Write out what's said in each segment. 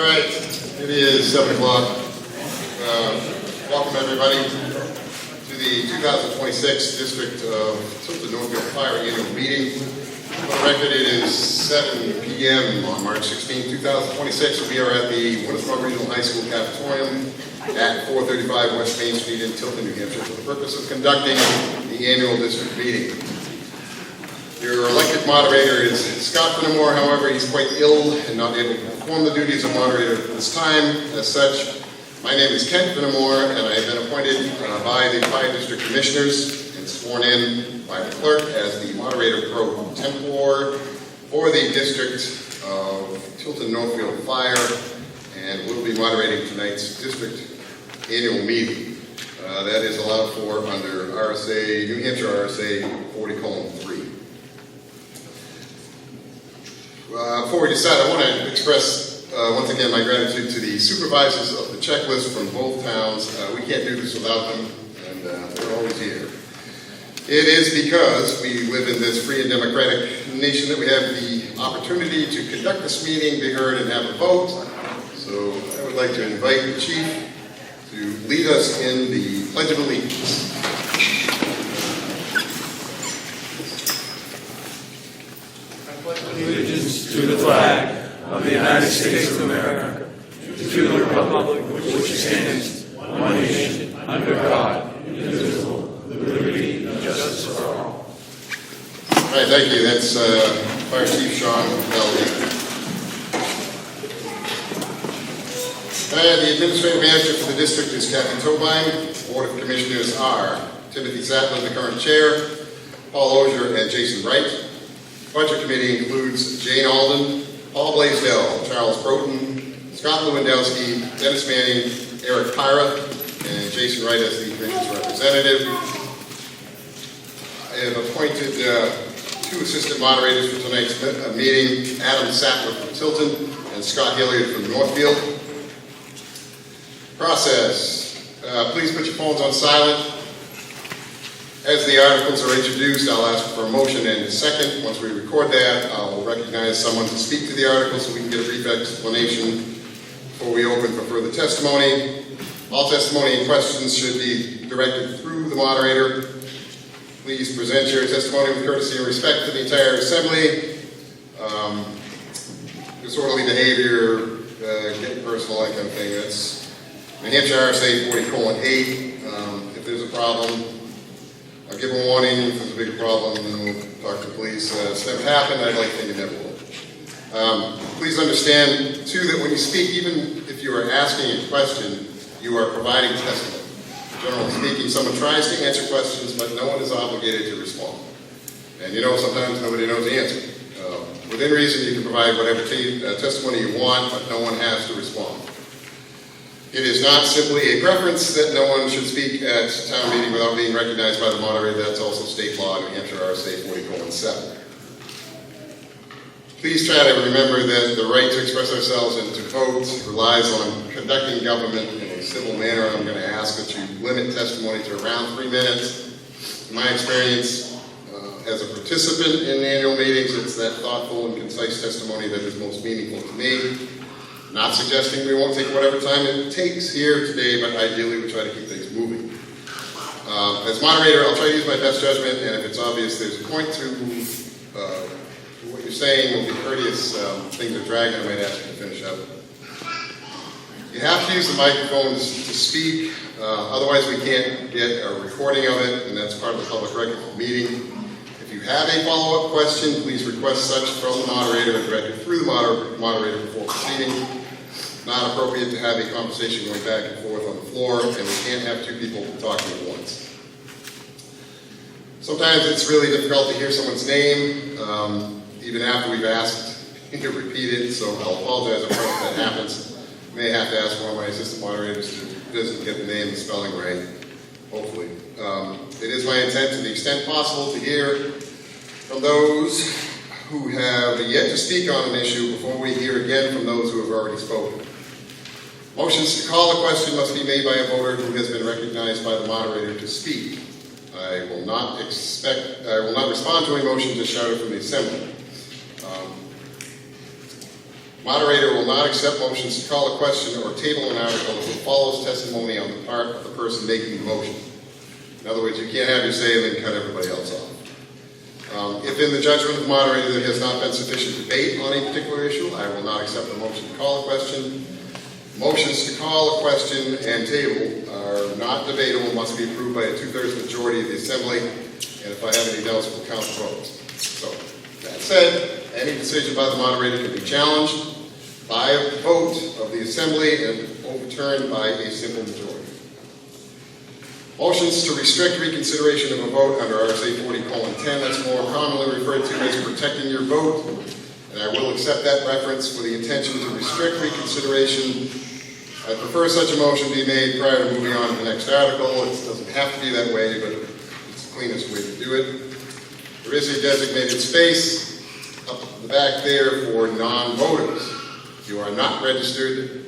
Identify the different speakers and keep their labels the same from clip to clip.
Speaker 1: All right, it is 7 o'clock. Welcome everybody to the 2026 District of Tilton Northfield Fire Annual Meeting. For the record, it is 7 p.m. on March 16, 2026. We are at the Winnisquam Regional High School cafetorium at 435 West Main Street in Tilton, New Hampshire, for the purpose of conducting the annual district meeting. Your elected moderator is Scott Fenimore. However, he's quite ill and not able to perform the duties of moderator at this time. As such, my name is Kent Fenimore, and I have been appointed by the Fire District Commissioners and sworn in by the clerk as the moderator pro tempore for the District of Tilton Northfield Fire, and will be moderating tonight's district annual meeting. That is allowed for under RSA, New Hampshire RSA 40:3. Before we decide, I want to express once again my gratitude to the supervisors of the checklist from both towns. We can't do this without them, and they're always here. It is because we live in this free and democratic nation that we have the opportunity to conduct this meeting, be heard, and have a vote. So I would like to invite the Chief to lead us in the Pledge of Allegiance.
Speaker 2: Allegiance to the flag of the United States of America, to the republic which stands one nation under God, indivisible, with liberty and justice for all.
Speaker 1: All right, thank you. That's Fire Chief Sean Melody. The Administrative Manager for the district is Kathy Tobine. Board of Commissioners are Timothy Sattler, the current Chair, Paul Osier, and Jason Wright. Budget Committee includes Jane Alden, Paul Blaisdell, Charles Broughton, Scott Lewandowski, Dennis Manning, Eric Pyra, and Jason Wright as the Commission's representative. I have appointed two assistant moderators for tonight's meeting, Adam Sattler from Tilton and Scott Hilliard from Northfield. Process. Please put your phones on silent. As the articles are introduced, I'll ask for a motion and a second. Once we record that, I'll recognize someone to speak to the article so we can get a brief explanation before we open for further testimony. All testimony and questions should be directed through the moderator. Please present your testimony with courtesy and respect to the entire assembly. Disorderly behavior, getting personal, that kind of thing. That's New Hampshire RSA 40:8. If there's a problem, I'll give a warning. If there's a big problem, then we'll talk to the police. It's never happened. I'd like to think it never will. Please understand, too, that when you speak, even if you are asking a question, you are providing testimony. Generally speaking, someone tries to answer questions, but no one is obligated to respond. And you know, sometimes nobody knows the answer. Within reason, you can provide whatever testimony you want, but no one has to respond. It is not simply a preference that no one should speak at town meeting without being recognized by the moderator. That's also state law, New Hampshire RSA 40:7. Please try to remember that the right to express ourselves and to vote relies on conducting government in a civil manner. I'm going to ask that you limit testimony to around 3 minutes. In my experience, as a participant in annual meetings, it's that thoughtful and concise testimony that is most meaningful to me. Not suggesting we won't take whatever time it takes here today, but ideally we try to keep things moving. As moderator, I'll try to use my best judgment, and if it's obvious there's a point to what you're saying, we'll be courteous. Things are dragging, I might ask you to finish up. You have to use the microphones to speak, otherwise we can't get a recording of it, and that's part of the public record of the meeting. If you have a follow-up question, please request such from the moderator and direct it through the moderator before proceeding. Not appropriate to have a conversation going back and forth on the floor, and we can't have two people talking at once. Sometimes it's really difficult to hear someone's name, even after we've asked to repeat it, so I'll apologize if that happens. I may have to ask one of my assistant moderators to visit and get the name and spelling right, hopefully. It is my intent, to the extent possible, to hear from those who have yet to speak on an issue before we hear again from those who have already spoken. Motions to call a question must be made by a voter who has been recognized by the moderator to speak. I will not respond to a motion just shouted from the assembly. Moderator will not accept motions to call a question or table an article if it follows testimony on the part of the person making the motion. In other words, you can't have your say and then cut everybody else off. If in the judgment of the moderator there has not been sufficient debate on a particular issue, I will not accept the motion to call a question. Motions to call a question and table are not debatable, must be approved by a 2/3 majority of the assembly, and if I have any doubts, we'll count the votes. So, that said, any decision by the moderator can be challenged by a vote of the assembly and overturned by a simple majority. Motions to restrict reconsideration of a vote under RSA 40:10, that's more commonly referred to as protecting your vote, and I will accept that reference for the intention to restrict reconsideration. I prefer such a motion be made prior to moving on to the next article. It doesn't have to be that way, but it's the cleanest way to do it. There is a designated space up the back there for non-voters. If you are not registered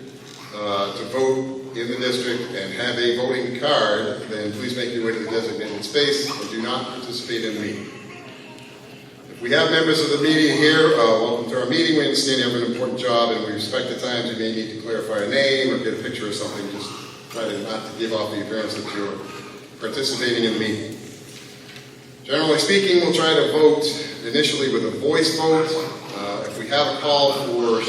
Speaker 1: to vote in the district and have a voting card, then please make your way to the designated space and do not participate in the meeting. If we have members of the media here, welcome to our meeting. We understand you have an important job and we respect the times you may need to clarify a name or get a picture or something. Just try to not to give off the appearance that you're participating in the meeting. Generally speaking, we'll try to vote initially with a voice vote. If we have a call for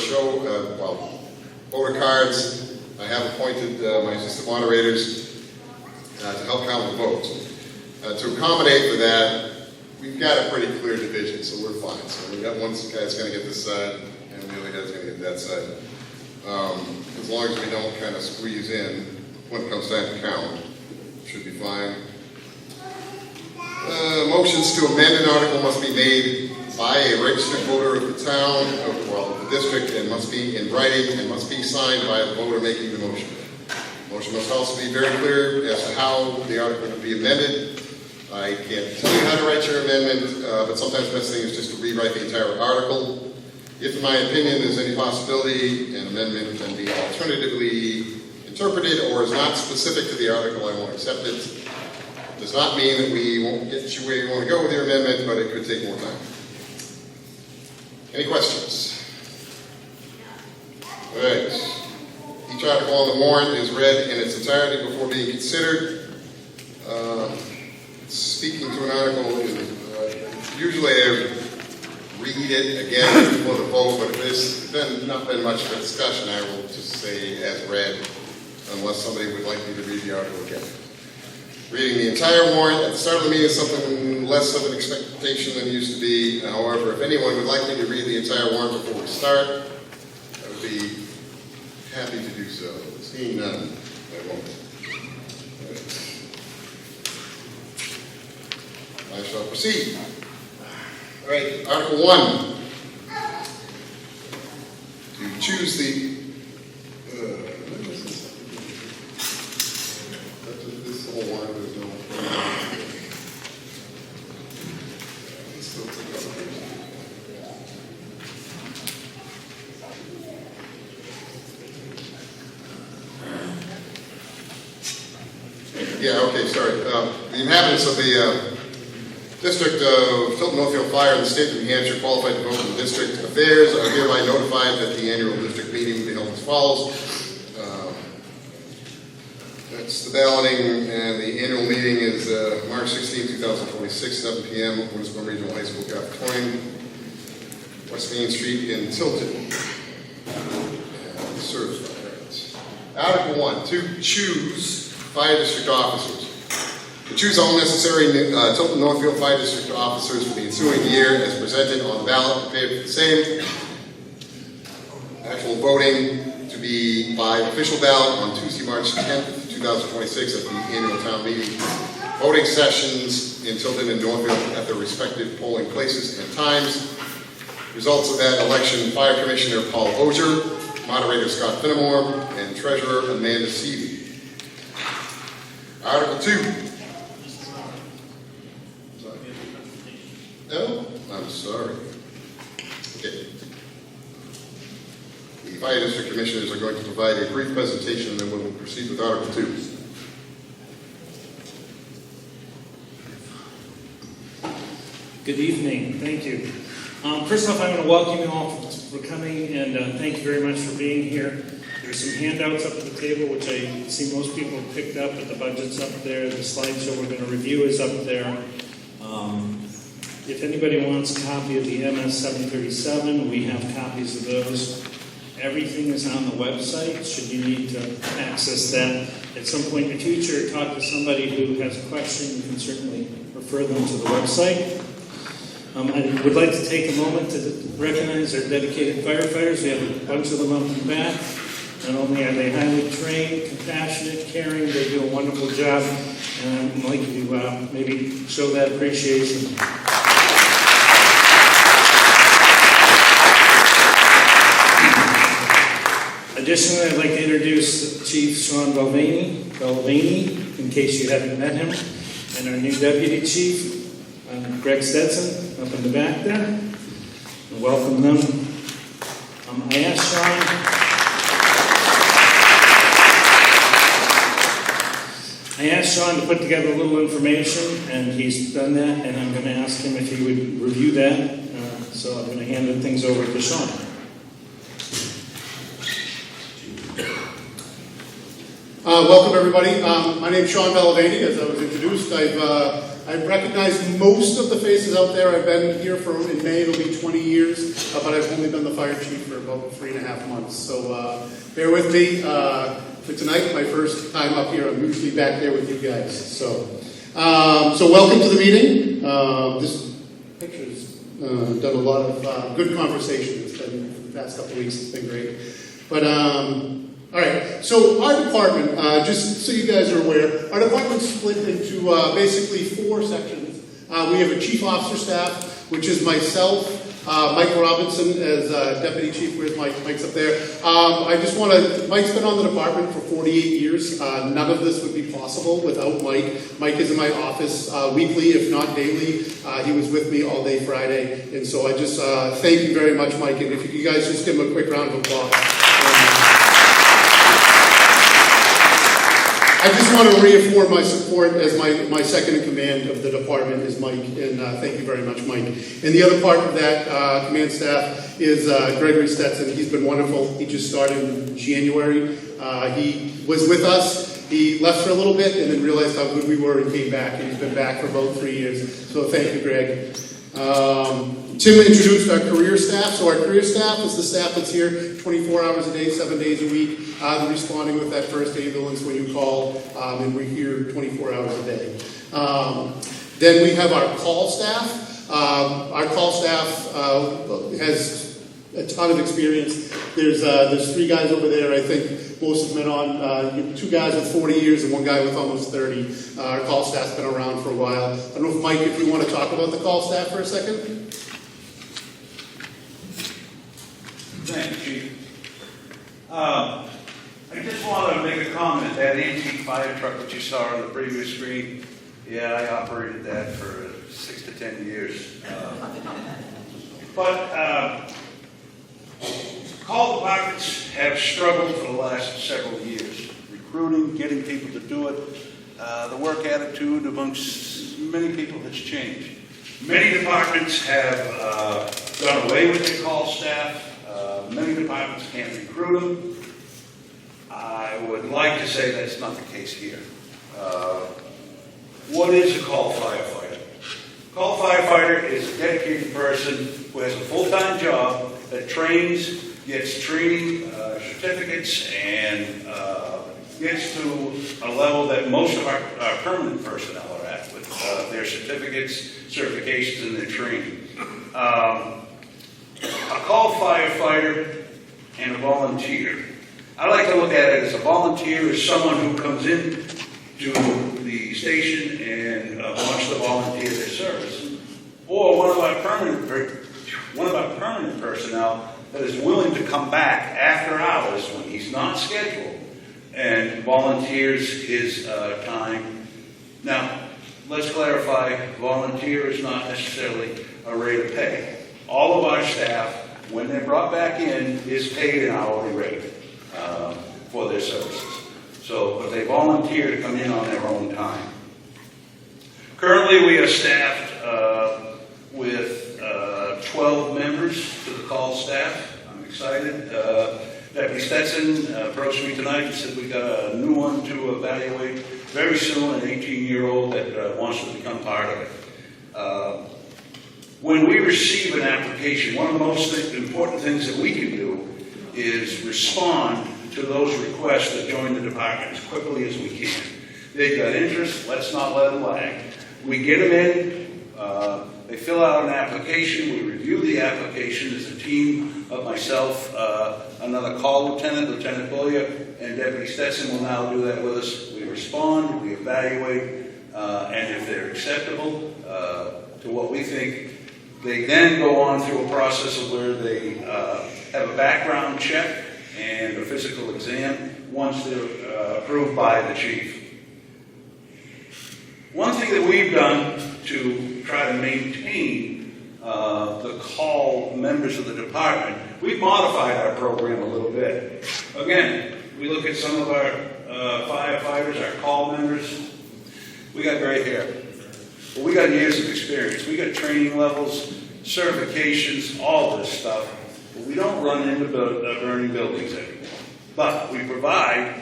Speaker 1: voter cards, I have appointed my assistant moderators to help count the votes. To accommodate for that, we've got a pretty clear division, so we're fine. So we've got one guy's going to get this side, and the other guy's going to get that side. As long as we don't kind of squeeze in when it comes time to count, should be fine. Motions to amend an article must be made by a registered voter of the town, of the district, and must be in writing and must be signed by the voter making the motion. Motion must also be very clear as to how the article will be amended. I can't tell you how to write your amendment, but sometimes the best thing is just to rewrite the entire article. If, in my opinion, there's any possibility an amendment can be alternatively interpreted or is not specific to the article, I won't accept it. Does not mean that we won't get you where you want to go with your amendment, but it could take more time. Any questions? All right. Each article on the warrant is read in its entirety before being considered. Speaking to an article, usually I read it again before the vote, but if there's not been much of a discussion, I will just say as read, unless somebody would like me to read the article again. Reading the entire warrant at the start of the meeting is something less of an expectation than it used to be. However, if anyone would like me to read the entire warrant before we start, I would be happy to do so. Seeing none, I won't. I shall proceed. All right, Article 1. To choose the this whole warrant, there's no. Yeah, okay, sorry. The inhabitants of the District of Tilton Northfield Fire in the state of New Hampshire qualified to vote in the district affairs are hereby notified that the annual district meeting will be held as follows. That's the balloting, and the annual meeting is March 16, 2026, 7 p.m. at Winsboro Regional High School, California, West Main Street in Tilton. Article 1, to choose fire district officers. To choose all necessary Tilton Northfield Fire District officers for the ensuing year as presented on the ballot, prepared for the same. Actual voting to be by official ballot on Tuesday, March 10th, 2026 at the annual town meeting. Voting sessions in Tilton and Northfield at their respective polling places and times. Results of that election: Fire Commissioner Paul Ogier, Moderator Scott Finnemore, and Treasurer Amanda Seavey. Article 2. No? I'm sorry. Okay. The Fire District Commissioners are going to provide a brief presentation and then we'll proceed with Article 2.
Speaker 3: Good evening. Thank you. First off, I want to welcome you all for coming, and thank you very much for being here. There's some handouts up at the table, which I see most people have picked up, but the budget's up there. The slideshow we're going to review is up there. If anybody wants a copy of the MS 737, we have copies of those. Everything is on the website, should you need to access that. At some point in the future, talk to somebody who has a question, you can certainly refer them to the website. I would like to take a moment to recognize our dedicated firefighters. We have a bunch of them up in the back. Not only are they highly trained, compassionate, caring, they do a wonderful job, and I'd like to maybe show that appreciation. Additionally, I'd like to introduce Chief Sean Belvani, in case you haven't met him, and our new Deputy Chief, Greg Stetson, up in the back there. And welcome them. I asked Sean to put together a little information, and he's done that, and I'm going to ask him if he would review that. So I'm going to hand things over to Sean.
Speaker 4: Welcome, everybody. My name's Sean Belvani, as I was introduced. I've recognized most of the faces out there. I've been here in May, it'll be 20 years, but I've only been the fire chief for about 3.5 months. So bear with me. For tonight, my first time up here. I'm usually back there with you guys. So welcome to the meeting. This picture's done a lot of good conversation. It's been for the past couple of weeks. It's been great. But all right, so our department, just so you guys are aware, our department's split into basically 4 sections. We have a chief officer staff, which is myself, Mike Robinson as deputy chief. Where's Mike? Mike's up there. Mike's been on the department for 48 years. None of this would be possible without Mike. Mike is in my office weekly, if not daily. He was with me all day Friday. And so I just thank you very much, Mike. And if you guys just give him a quick round of applause. I just want to reaffirm my support as my second in command of the department is Mike, and thank you very much, Mike. And the other part of that command staff is Gregory Stetson. He's been wonderful. He just started in January. He was with us. He left for a little bit and then realized how good we were and came back, and he's been back for about 3 years. So thank you, Greg. Tim introduced our career staff. So our career staff is the staff that's here 24 hours a day, 7 days a week, responding with that first ambulance when you call, and we're here 24 hours a day. Then we have our call staff. Our call staff has a ton of experience. There's 3 guys over there. I think most have been on 2 guys with 40 years and 1 guy with almost 30. Our call staff's been around for a while. I don't know if Mike, if you want to talk about the call staff for a second.
Speaker 5: Thanks, Chief. I just want to make a comment. That antique fire truck that you saw on the previous screen, yeah, I operated that for 6 to 10 years. But call departments have struggled for the last several years. Recruiting, getting people to do it. The work attitude amongst many people has changed. Many departments have done away with their call staff. Many departments can't recruit them. I would like to say that's not the case here. What is a call firefighter? Call firefighter is a dedicated person who has a full-time job that trains, gets training certificates, and gets to a level that most of our permanent personnel are at with their certificates, certifications, and their training. A call firefighter and a volunteer. I like to look at it as a volunteer is someone who comes in to the station and wants to volunteer their service. Or one of our permanent personnel that is willing to come back after hours when he's not scheduled and volunteers his time. Now, let's clarify, volunteer is not necessarily a rate of pay. All of our staff, when they're brought back in, is paid an hourly rate for their services. So, but they volunteer to come in on their own time. Currently, we are staffed with 12 12 members to the call staff. I'm excited. Deputy Stetson approached me tonight and said we got a new one to evaluate very soon, an 18-year-old that wants to become part of it. When we receive an application, one of the most important things that we can do is respond to those requests that join the department as quickly as we can. They've got interest, let's not let them lag. We get them in, they fill out an application, we review the application. There's a team of myself, another call lieutenant, Lieutenant Bullier, and Deputy Stetson will now do that with us. We respond, we evaluate, and if they're acceptable to what we think, they then go on through a process of where they have a background check and a physical exam once they're approved by the chief. One thing that we've done to try to maintain the call members of the department, we've modified our program a little bit. Again, we look at some of our firefighters, our call members. We got gray hair. But we got years of experience. We got training levels, certifications, all this stuff. But we don't run into burning buildings anymore. But we provide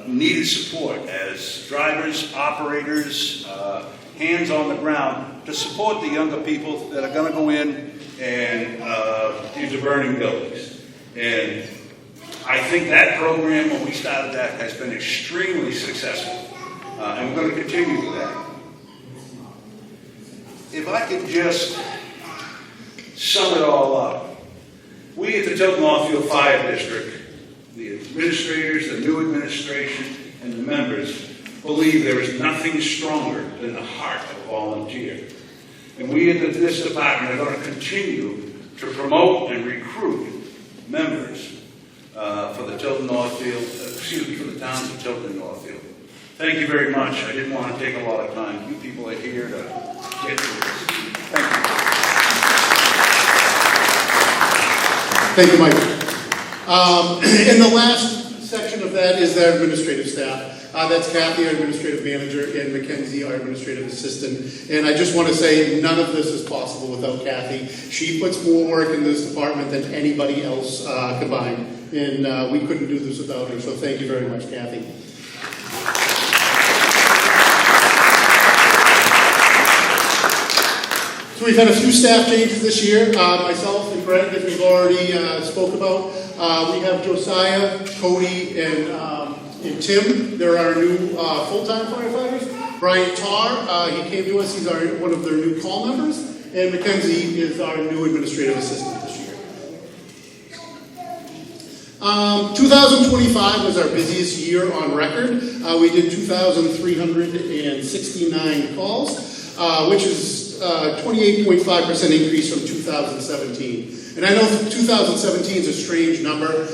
Speaker 5: needed support as drivers, operators, hands on the ground to support the younger people that are going to go in and into burning buildings. And I think that program, when we started that, has been extremely successful. And we're going to continue with that. If I could just sum it all up, we at the Tilton Northfield Fire District, the administrators, the new administration, and the members believe there is nothing stronger than the heart of a volunteer. And we at this department are going to continue to promote and recruit members for the Tilton Northfield, for the towns of Tilton and Northfield. Thank you very much. I didn't want to take a lot of time. You people are here to get through this. Thank you.
Speaker 4: Thank you, Mike. In the last section of that is our administrative staff. That's Kathy, our administrative manager, and Mackenzie, our administrative assistant. And I just want to say none of this is possible without Kathy. She puts more work in this department than anybody else combined. And we couldn't do this without her. So thank you very much, Kathy. So we've had a few staff changes this year. Myself and Greg, as we've already spoke about. We have Josiah, Cody, and Tim. They're our new full-time firefighters. Brian Tarr, he came to us. He's one of their new call members. And Mackenzie is our new administrative assistant this year. 2025 was our busiest year on record. We did 2,369 calls, which is 28.5% increase from 2017. And I know 2017 is a strange number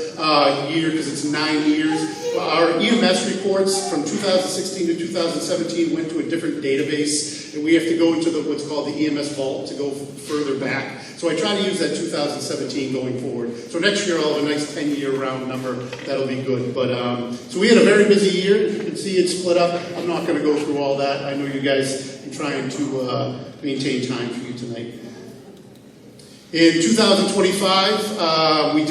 Speaker 4: year because it's 9 years. Our EMS reports from 2016 to 2017 went to a different database, and we have to go into what's called the EMS vault to go further back. So I try to use that 2017 going forward. So next year I'll have a nice 10-year round number. That'll be good. But so we had a very busy year. As you can see, it's split up. I'm not going to go through all that. I know you guys are trying to maintain time for you tonight. In 2025, we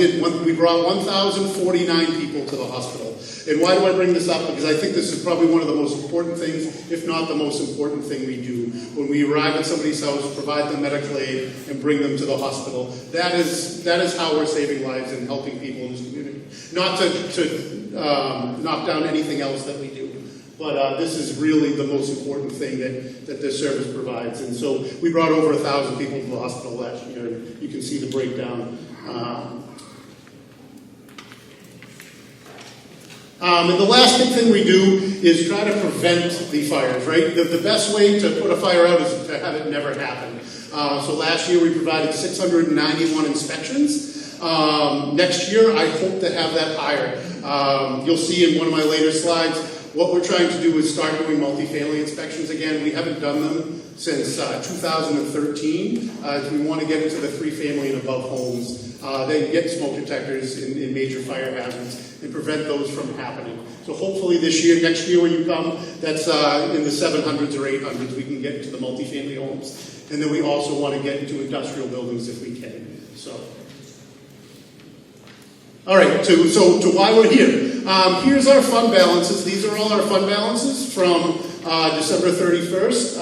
Speaker 4: brought 1,049 people to the hospital. And why do I bring this up? Because I think this is probably one of the most important things, if not the most important thing we do. When we arrive at somebody's house, provide them medical aid, and bring them to the hospital. That is how we're saving lives and helping people in this community. Not to knock down anything else that we do. But this is really the most important thing that this service provides. And so we brought over 1,000 people to the hospital last year. You can see the breakdown. And the last big thing we do is try to prevent the fires, right? The best way to put a fire out is to have it never happen. So last year we provided 691 inspections. Next year I hope to have that higher. You'll see in one of my later slides, what we're trying to do is start doing multifamily inspections again. We haven't done them since 2013. We want to get into the 3-family and above homes. Then get smoke detectors in major fire hazards and prevent those from happening. So hopefully this year, next year when you come, that's in the 700s or 800s, we can get into the multifamily homes And then we also want to get into industrial buildings if we can. So, all right, to why we're here. Here's our fund balances. These are all our fund balances from December 31st.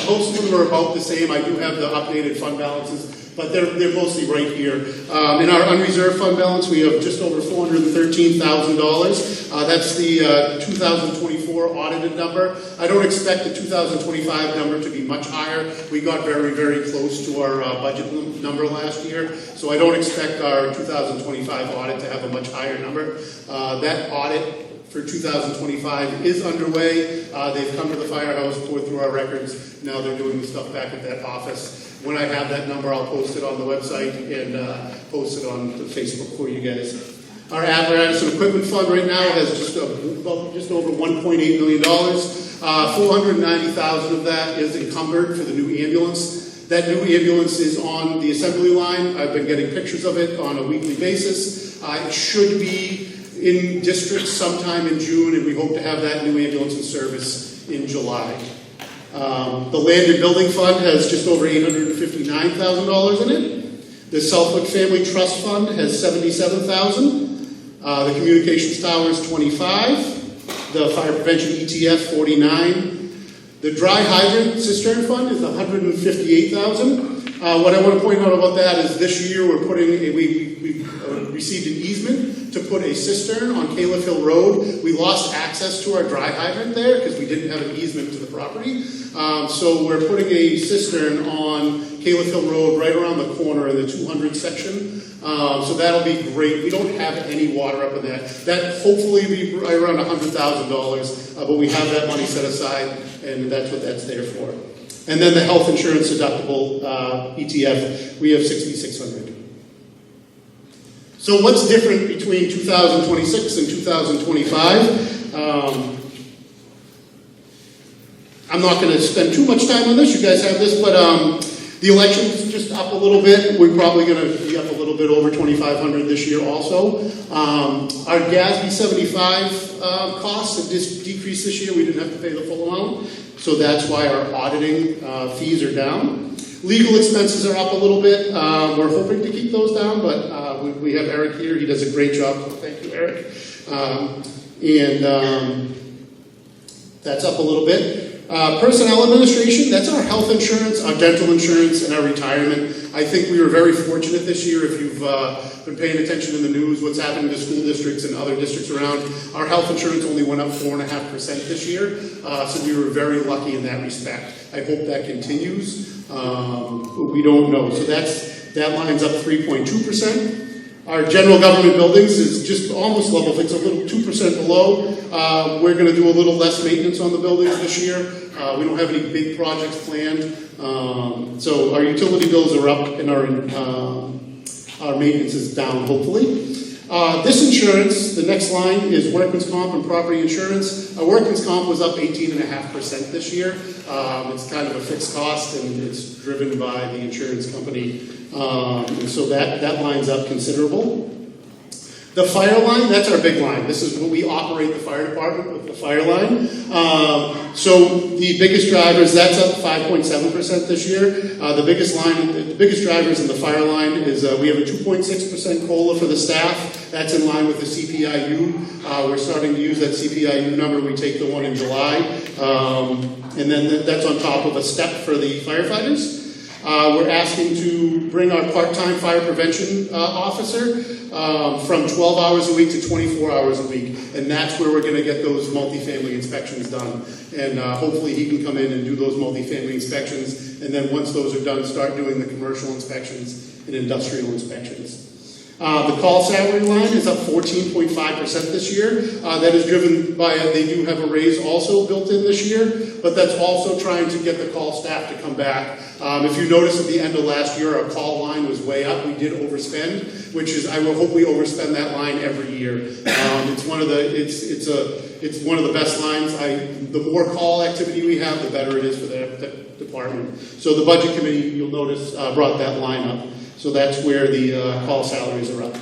Speaker 4: Most of them are about the same. I do have the updated fund balances, but they're mostly right here. In our unreserved fund balance, we have just over $413,000. That's the 2024 audited number. I don't expect the 2025 number to be much higher. We got very, very close to our budget number last year, so I don't expect our 2025 audit to have a much higher number. That audit for 2025 is underway. They've come to the firehouse, poured through our records. Now they're doing the stuff back at that office. When I have that number, I'll post it on the website and post it on the Facebook for you guys. Our apparatus and equipment fund right now has just over $1.8 million. $490,000 of that is encumbered for the new ambulance. That new ambulance is on the assembly line. I've been getting pictures of it on a weekly basis. It should be in districts sometime in June, and we hope to have that new ambulance in service in July. The land and building fund has just over $859,000 in it. The Southwick Family Trust Fund has $77,000. The communications tower is $25,000. The fire prevention ETF $49,000. The dry hydrant cistern fund is $158,000. What I want to point out about that is this year we're putting we received an easement to put a cistern on Caliph Hill Road. We lost access to our dry hydrant there because we didn't have an easement to the property. So we're putting a cistern on Caliph Hill Road right around the corner in the 200 section. So that'll be great. We don't have any water up in that. That hopefully will be right around $100,000, but we have that money set aside, and that's what that's there for. And then the health insurance deductible ETF, we have $6,600. So what's different between 2026 and 2025? I'm not going to spend too much time on this. You guys have this, but the election's just up a little bit. We're probably going to be up a little bit over 2,500 this year also. Our GASB 75 costs have decreased this year. We didn't have to pay the full amount, so that's why our auditing fees are down. Legal expenses are up a little bit. We're hoping to keep those down, but we have Eric here. He does a great job, so thank you, Eric. That's up a little bit. Personnel administration, that's our health insurance, our dental insurance, and our retirement. I think we were very fortunate this year. If you've been paying attention in the news, what's happening to school districts and other districts around, our health insurance only went up 4.5% this year. So we were very lucky in that respect. I hope that continues. We don't know. So that lines up 3.2%. Our general government buildings is just almost level. It's a little 2% below. We're going to do a little less maintenance on the buildings this year. We don't have any big projects planned. So our utility bills are up and our maintenance is down, hopefully. This insurance, the next line is workman's comp and property insurance. Our workman's comp was up 18.5% this year. It's kind of a fixed cost, and it's driven by the insurance company. And so that lines up considerable. The fire line, that's our big line. This is what we operate the fire department with, the fire line. So the biggest drivers, that's up 5.7% this year. The biggest drivers in the fire line is we have a 2.6% COLA for the staff. That's in line with the CPIU. We're starting to use that CPIU number. We take the one in July. And then that's on top of a step for the firefighters. We're asking to bring our part-time fire prevention officer from 12 hours a week to 24 hours a week. And that's where we're going to get those multifamily inspections done. And hopefully he can come in and do those multifamily inspections. And then once those are done, start doing the commercial inspections and industrial inspections. The call salary line is up 14.5% this year. That is driven by, they do have a raise also built in this year, but that's also trying to get the call staff to come back. If you notice at the end of last year, our call line was way up. We did overspend, which is, I will hope we overspend that line every year. It's one of the best lines. The more call activity we have, the better it is for the department. So the budget committee, you'll notice, brought that line up. So that's where the call salaries are up.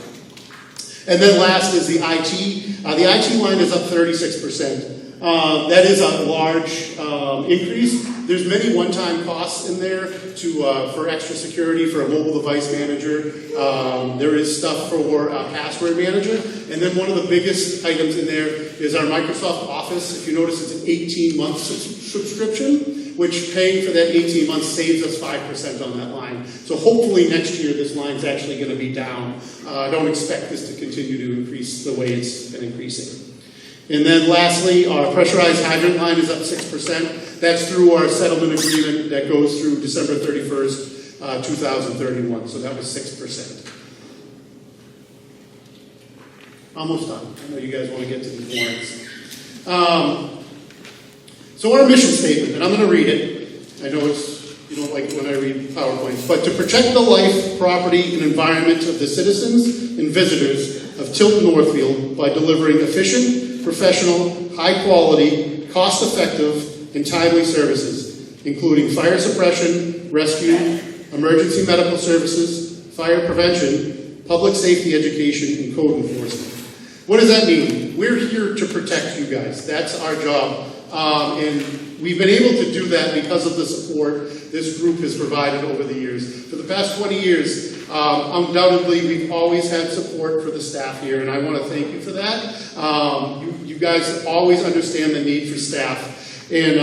Speaker 4: And then last is the IT. The IT line is up 36%. That is a large increase. There's many one-time costs in there for extra security, for a mobile device manager. There is stuff for a password manager. And then one of the biggest items in there is our Microsoft Office. If you notice, it's an 18-month subscription, which paying for that 18 months saves us 5% on that line. So hopefully next year this line's actually going to be down. I don't expect this to continue to increase the way it's been increasing. And then lastly, our pressurized hydrant line is up 6%. That's through our settlement agreement that goes through December 31st, 2031. So that was 6%. Almost done. I know you guys want to get to these warrants. So our mission statement, and I'm going to read it. I know you don't like it when I read PowerPoint, but to protect the life, property, and environment of the citizens and visitors of Tilton Northfield by delivering efficient, professional, high-quality, cost-effective, and timely services, including fire suppression, rescue, emergency medical services, fire prevention, public safety education, and code enforcement. What does that mean? We're here to protect you guys. That's our job. And we've been able to do that because of the support this group has provided over the years. For the past 20 years, undoubtedly, we've always had support for the staff here, and I want to thank you for that. You guys always understand the need for staff, and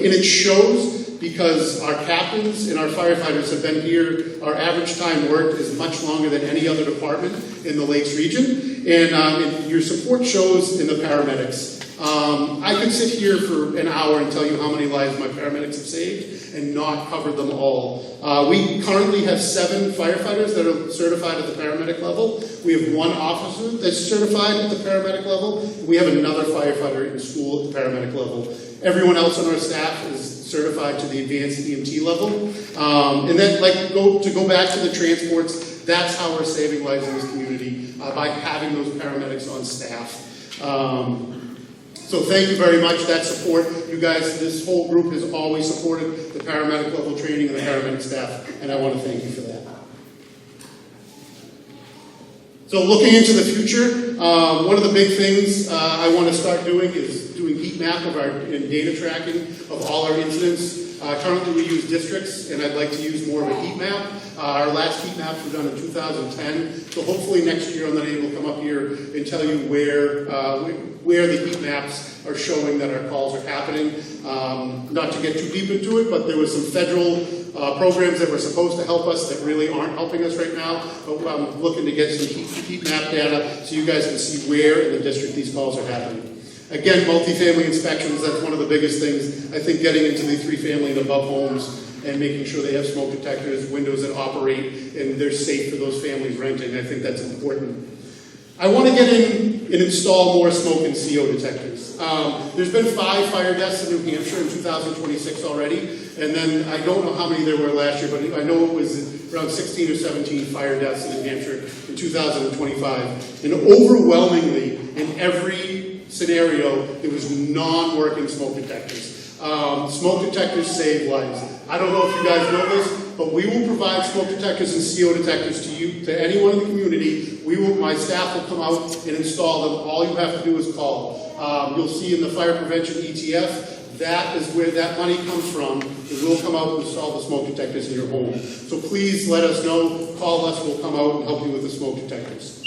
Speaker 4: it shows because our captains and our firefighters have been here. Our average time worked is much longer than any other department in the Lakes region, and your support shows in the paramedics. I could sit here for an hour and tell you how many lives my paramedics have saved and not covered them all. We currently have 7 firefighters that are certified at the paramedic level. We have 1 officer that's certified at the paramedic level. We have another firefighter in school at the paramedic level. Everyone else on our staff is certified to the advanced EMT level. And then, to go back to the transports, that's how we're saving lives in this community, by having those paramedics on staff. So thank you very much. That support, you guys, this whole group has always supported the paramedic level training and the paramedic staff, and I want to thank you for that. So looking into the future, one of the big things I want to start doing is doing heat map and data tracking of all our incidents. Currently we use districts, and I'd like to use more of a heat map. Our last heat maps were done in 2010, so hopefully next year I'm then able to come up here and tell you where the heat maps are showing that our calls are happening. Not to get too deep into it, but there was some federal programs that were supposed to help us that really aren't helping us right now. But I'm looking to get some heat map data so you guys can see where in the district these calls are happening. Again, multifamily inspections, that's one of the biggest things. I think getting into the 3-family and above homes and making sure they have smoke detectors, windows that operate, and they're safe for those families renting. I think that's important. I want to get in and install more smoke and CO detectors. There's been 5 fire deaths in New Hampshire in 2026 already, and then I don't know how many there were last year, but I know it was around 16 or 17 fire deaths in New Hampshire in 2025. And overwhelmingly, in every scenario, there was non-working smoke detectors. Smoke detectors save lives. I don't know if you guys know this, but we will provide smoke detectors and CO detectors to you, to anyone in the community. My staff will come out and install them. All you have to do is call. You'll see in the fire prevention ETF, that is where that money comes from. It will come out and install the smoke detectors in your home. So please let us know. Call us. We'll come out and help you with the smoke detectors.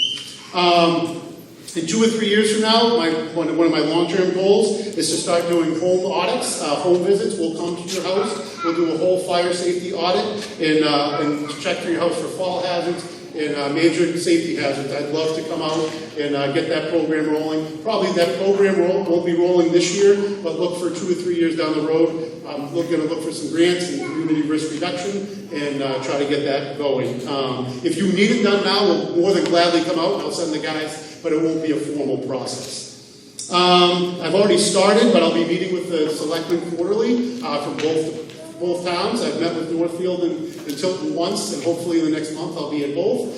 Speaker 4: In 2 or 3 years from now, one of my long-term goals is to start doing home audits, home visits. We'll come to your house. We'll do a whole fire safety audit and check for your house for fall hazards and major safety hazards. I'd love to come out and get that program rolling. Probably that program won't be rolling this year, but look for 2 or 3 years down the road. I'm going to look for some grants and community risk reduction and try to get that going. If you need it done now, we'll more than gladly come out and I'll send the guys, but it won't be a formal process. I've already started, but I'll be meeting with the selectmen quarterly from both towns. I've met with Northfield and Tilton once, and hopefully in the next month I'll be at both.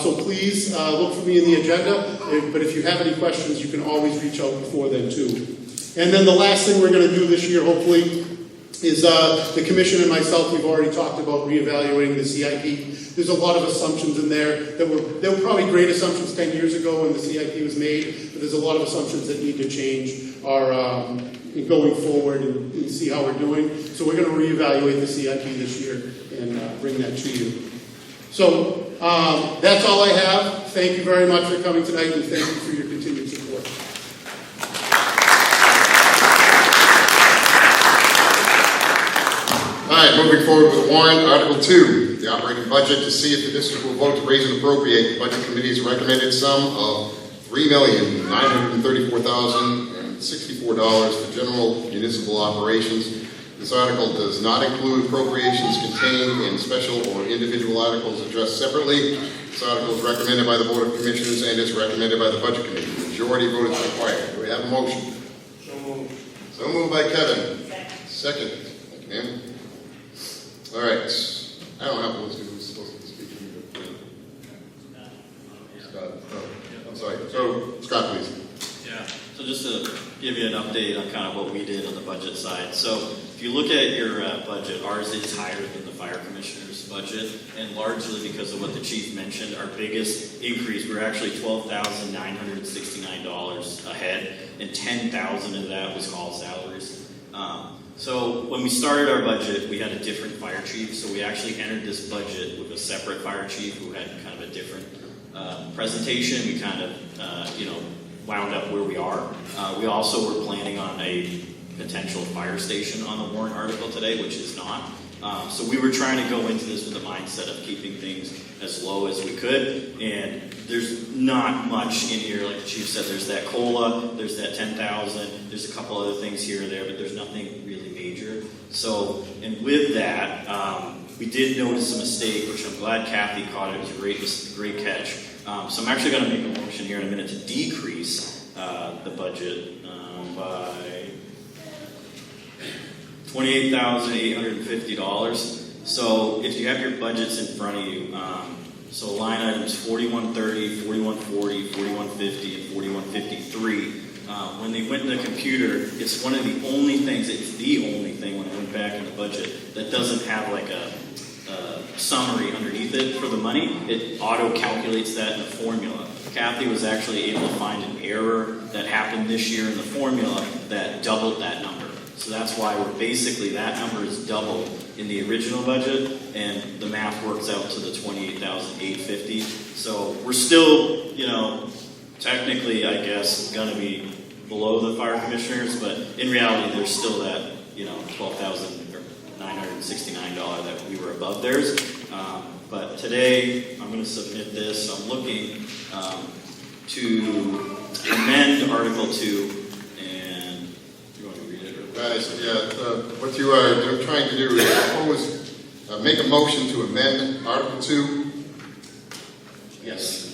Speaker 4: So please look for me in the agenda, but if you have any questions, you can always reach out before then too. And then the last thing we're going to do this year, hopefully, is the commission and myself, we've already talked about reevaluating the CIP. There's a lot of assumptions in there that were probably great assumptions 10 years ago when the CIP was made, but there's a lot of assumptions that need to change going forward and see how we're doing. So we're going to reevaluate the CIP this year and bring that to you. So that's all I have. Thank you very much for coming tonight, and thank you for your continued support.
Speaker 1: All right, moving forward with the warrant, Article 2, the operating budget, to see if the district will vote to raise and appropriate the Budget Committee's recommended sum of $3,934,064 for general municipal operations. This article does not include appropriations contained in special or individual articles addressed separately. This article is recommended by the Board of Commissioners and is recommended by the Budget Committee. The majority vote is required. Do we have a motion?
Speaker 3: So moved.
Speaker 1: So moved by Kevin. Second. Thank you, ma'am. All right. I don't have who's supposed to be speaking. But, Scott. Oh, I'm sorry. So, Scott, please.
Speaker 6: Yeah. So just to give you an update on kind of what we did on the budget side. So if you look at your budget, ours is higher than the fire commissioner's budget, and largely because of what the chief mentioned, our biggest increase, we're actually $12,969 ahead, and $10,000 of that was call salaries. So when we started our budget, we had a different fire chief, so we actually entered this budget with a separate fire chief who had kind of a different presentation. We kind of, wound up where we are. We also were planning on a potential fire station on the warrant article today, which is not. So we were trying to go into this with the mindset of keeping things as low as we could, and there's not much in here. Like the chief said, there's that COLA, there's that $10,000, there's a couple other things here or there, but there's nothing really major. So, and with that, we did notice a mistake, which I'm glad Kathy caught it. It was a great catch. So I'm actually going to make a motion here in a minute to decrease the budget by $28,850. So if you have your budgets in front of you, so line items 4130, 4140, 4150, and 4153. When they went in the computer, it's one of the only things, it's the only thing when I went back in the budget that doesn't have like a summary underneath it for the money. It auto-calculates that in the formula. Kathy was actually able to find an error that happened this year in the formula that doubled that number. So that's why we're basically, that number is double in the original budget, and the math works out to the $28,850. So we're still, technically, I guess, going to be below the fire commissioners, but in reality, there's still that, $12,969 that we were above theirs. But today, I'm going to submit this. I'm looking to amend Article 2, and you want to read it?
Speaker 1: Guys, what you are trying to do is make a motion to amend Article 2.
Speaker 6: Yes.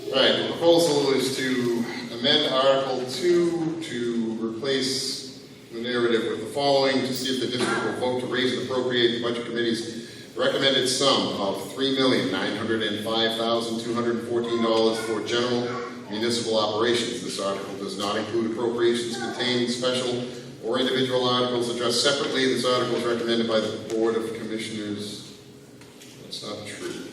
Speaker 1: All right, the proposal is to amend Article 2 to replace the narrative with the following: to see if the district will vote to raise and appropriate the Budget Committee's recommended sum of $3,905,214 for general municipal operations. This article does not include appropriations contained in special or individual articles addressed separately. This article is recommended by the Board of Commissioners. That's not true.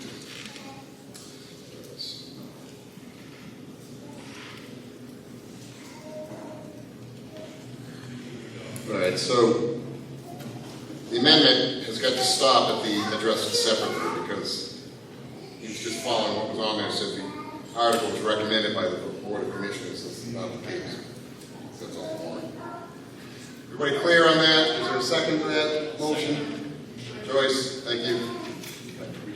Speaker 1: All right, so the amendment has got to stop at the addressed separately, because he's just following what was on there. Said the article was recommended by the Board of Commissioners. That's not the case. That's all the warrant. Everybody clear on that? Is there a second to that motion? Joyce, thank you.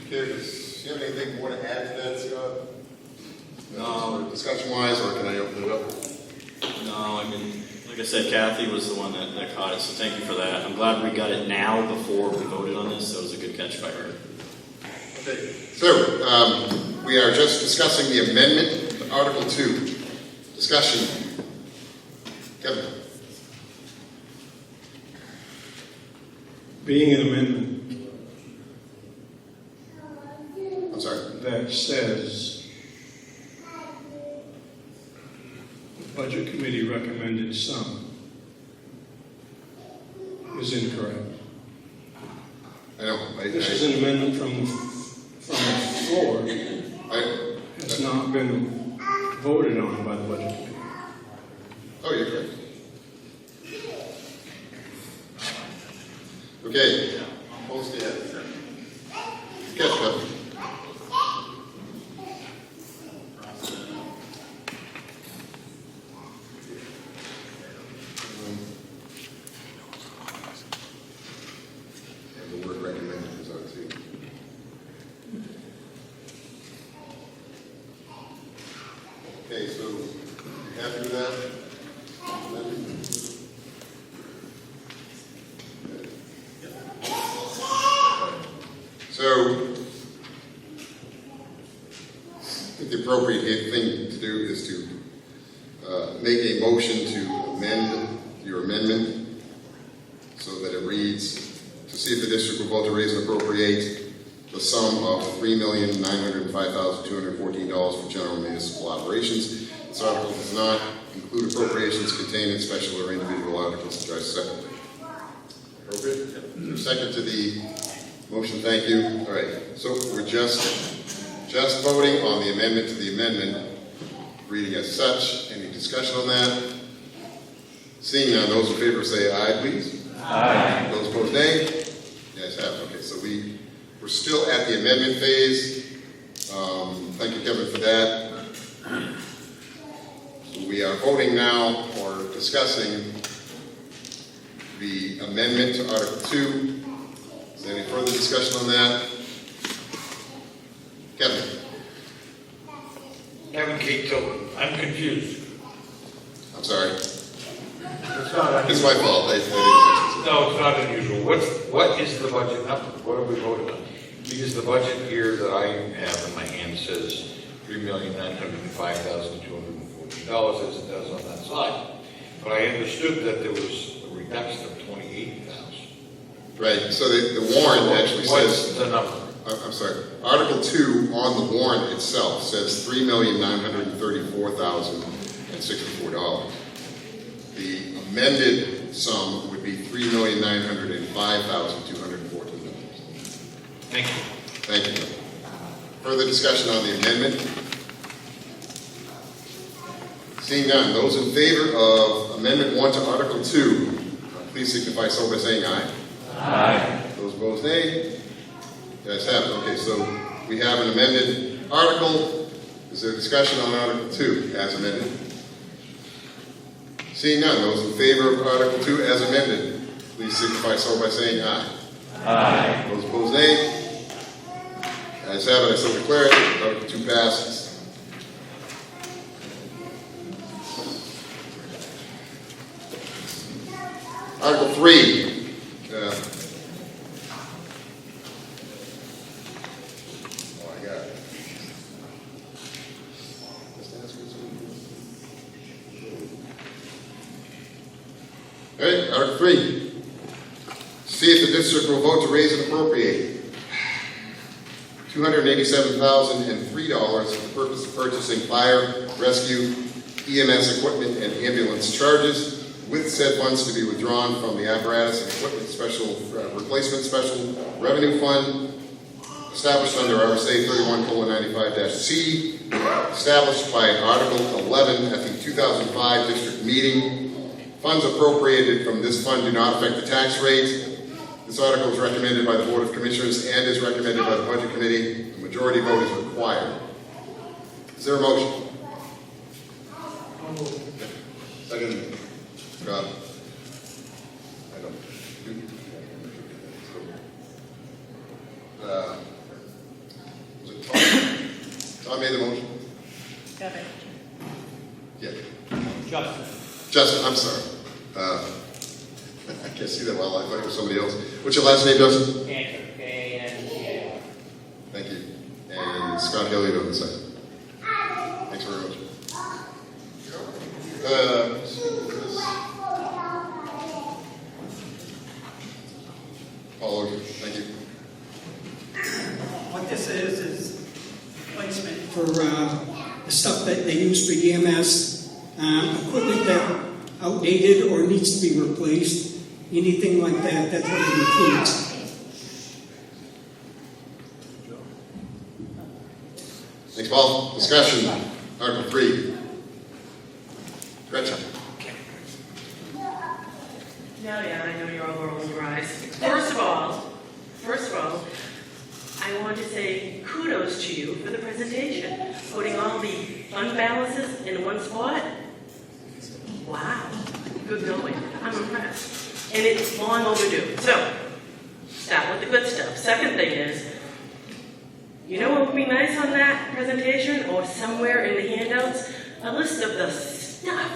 Speaker 1: Do you have anything more to add to that, Scott? No. Discussion-wise, or can I open it up?
Speaker 6: No, I mean, like I said, Kathy was the one that caught it, so thank you for that. I'm glad we got it now before we voted on this, so it was a good catch by her.
Speaker 1: Okay, so we are just discussing the amendment to Article 2. Discussion. Kevin.
Speaker 2: Being an amendment
Speaker 1: I'm sorry.
Speaker 2: that says the Budget Committee recommended sum is incorrect.
Speaker 1: I know,
Speaker 2: This is an amendment from the floor. Has not been voted on by the budget committee.
Speaker 1: oh, you're correct. Okay, post the head. Catch up. And the word recommended is on too. Okay, so you happy with that? So, I think the appropriate thing to do is to make a motion to amend your amendment so that it reads, to see if the district will vote to raise and appropriate the sum of $3,905,214 for general municipal operations. This article does not include appropriations contained in special or individual articles. Do I second? Appropriate? Yep. Second to the motion, thank you. All right, so we're just voting on the amendment to the amendment, reading as such. Any discussion on that? Seeing none, those in favor say aye, please.
Speaker 2: Aye.
Speaker 1: Those opposed, nay. Yes, have. Okay, so we're still at the amendment phase. Thank you, Kevin, for that. So we are voting now or discussing the amendment to Article 2. Is there any further discussion on that? Kevin?
Speaker 7: Kevin Keith Tobin. I'm confused.
Speaker 1: I'm sorry.
Speaker 7: It's not
Speaker 1: It's
Speaker 7: unusual.
Speaker 1: my fault. I didn't catch
Speaker 7: No, it's not unusual. What is the budget number? What are we voting on? Because the budget here that I have in my hand says $3,905,214 as it does on that slide. But I understood that there was a reduction of $28,000.
Speaker 1: it. Right, so the warrant actually
Speaker 7: What's
Speaker 1: says,
Speaker 7: the number?
Speaker 1: I'm sorry, Article 2 on the warrant itself says $3,934,064. The amended sum would be $3,905,214.
Speaker 7: Thank you.
Speaker 1: Thank you. Further discussion on the amendment? Seeing none, those in favor of Amendment 1 to Article 2, please signify so by saying aye.
Speaker 2: Aye.
Speaker 1: Those opposed, nay. You guys have it. Okay, so we have an amended article. Is there discussion on Article 2 as amended? Seeing none, those in favor of Article 2 as amended, please signify so by saying aye.
Speaker 2: Aye.
Speaker 1: Those opposed, nay. As have it, I so declare it. Article 2 passes. Article 3. Oh, I got it. All right, Article 3. See if the district will vote to raise and appropriate $287,003 for the purpose of purchasing fire, rescue, EMS equipment, and ambulance charges, with said funds to be withdrawn from the apparatus and equipment special replacement special revenue fund, established under RSA 31:95-C, established by Article 11 at the 2005 district meeting. Funds appropriated from this fund do not affect the tax rate. This article is recommended by the Board of Commissioners and is recommended by the Budget Committee. A majority vote is required. Is there a motion? Second. Rob? I don't. Was it Tom? Tom made the motion?
Speaker 8: Kevin.
Speaker 1: Yeah.
Speaker 8: Justin.
Speaker 1: Justin, I'm sorry. I can't see that well. I thought it was somebody else. What's your last name, Justin?
Speaker 8: Cantor. K-A-N-T-A-R.
Speaker 1: Thank you. And Scott Hilliard on the second. Thanks very much. All over. Thank you.
Speaker 9: What this is replacement for the stuff that they use for EMS, equipment that outdated or needs to be replaced, anything like that, that's what it includes.
Speaker 1: Thanks, Paul. Discussion, Article 3. Gretchen.
Speaker 8: Yeah, I know you're all rolling your eyes. First of all, I want to say kudos to you for the presentation. Putting all the fund balances in one spot. Wow, good going. I'm impressed. And it's long overdue. So, start with the good stuff. Second thing is, you know what would be nice on that presentation or somewhere in the handouts? A list of the stuff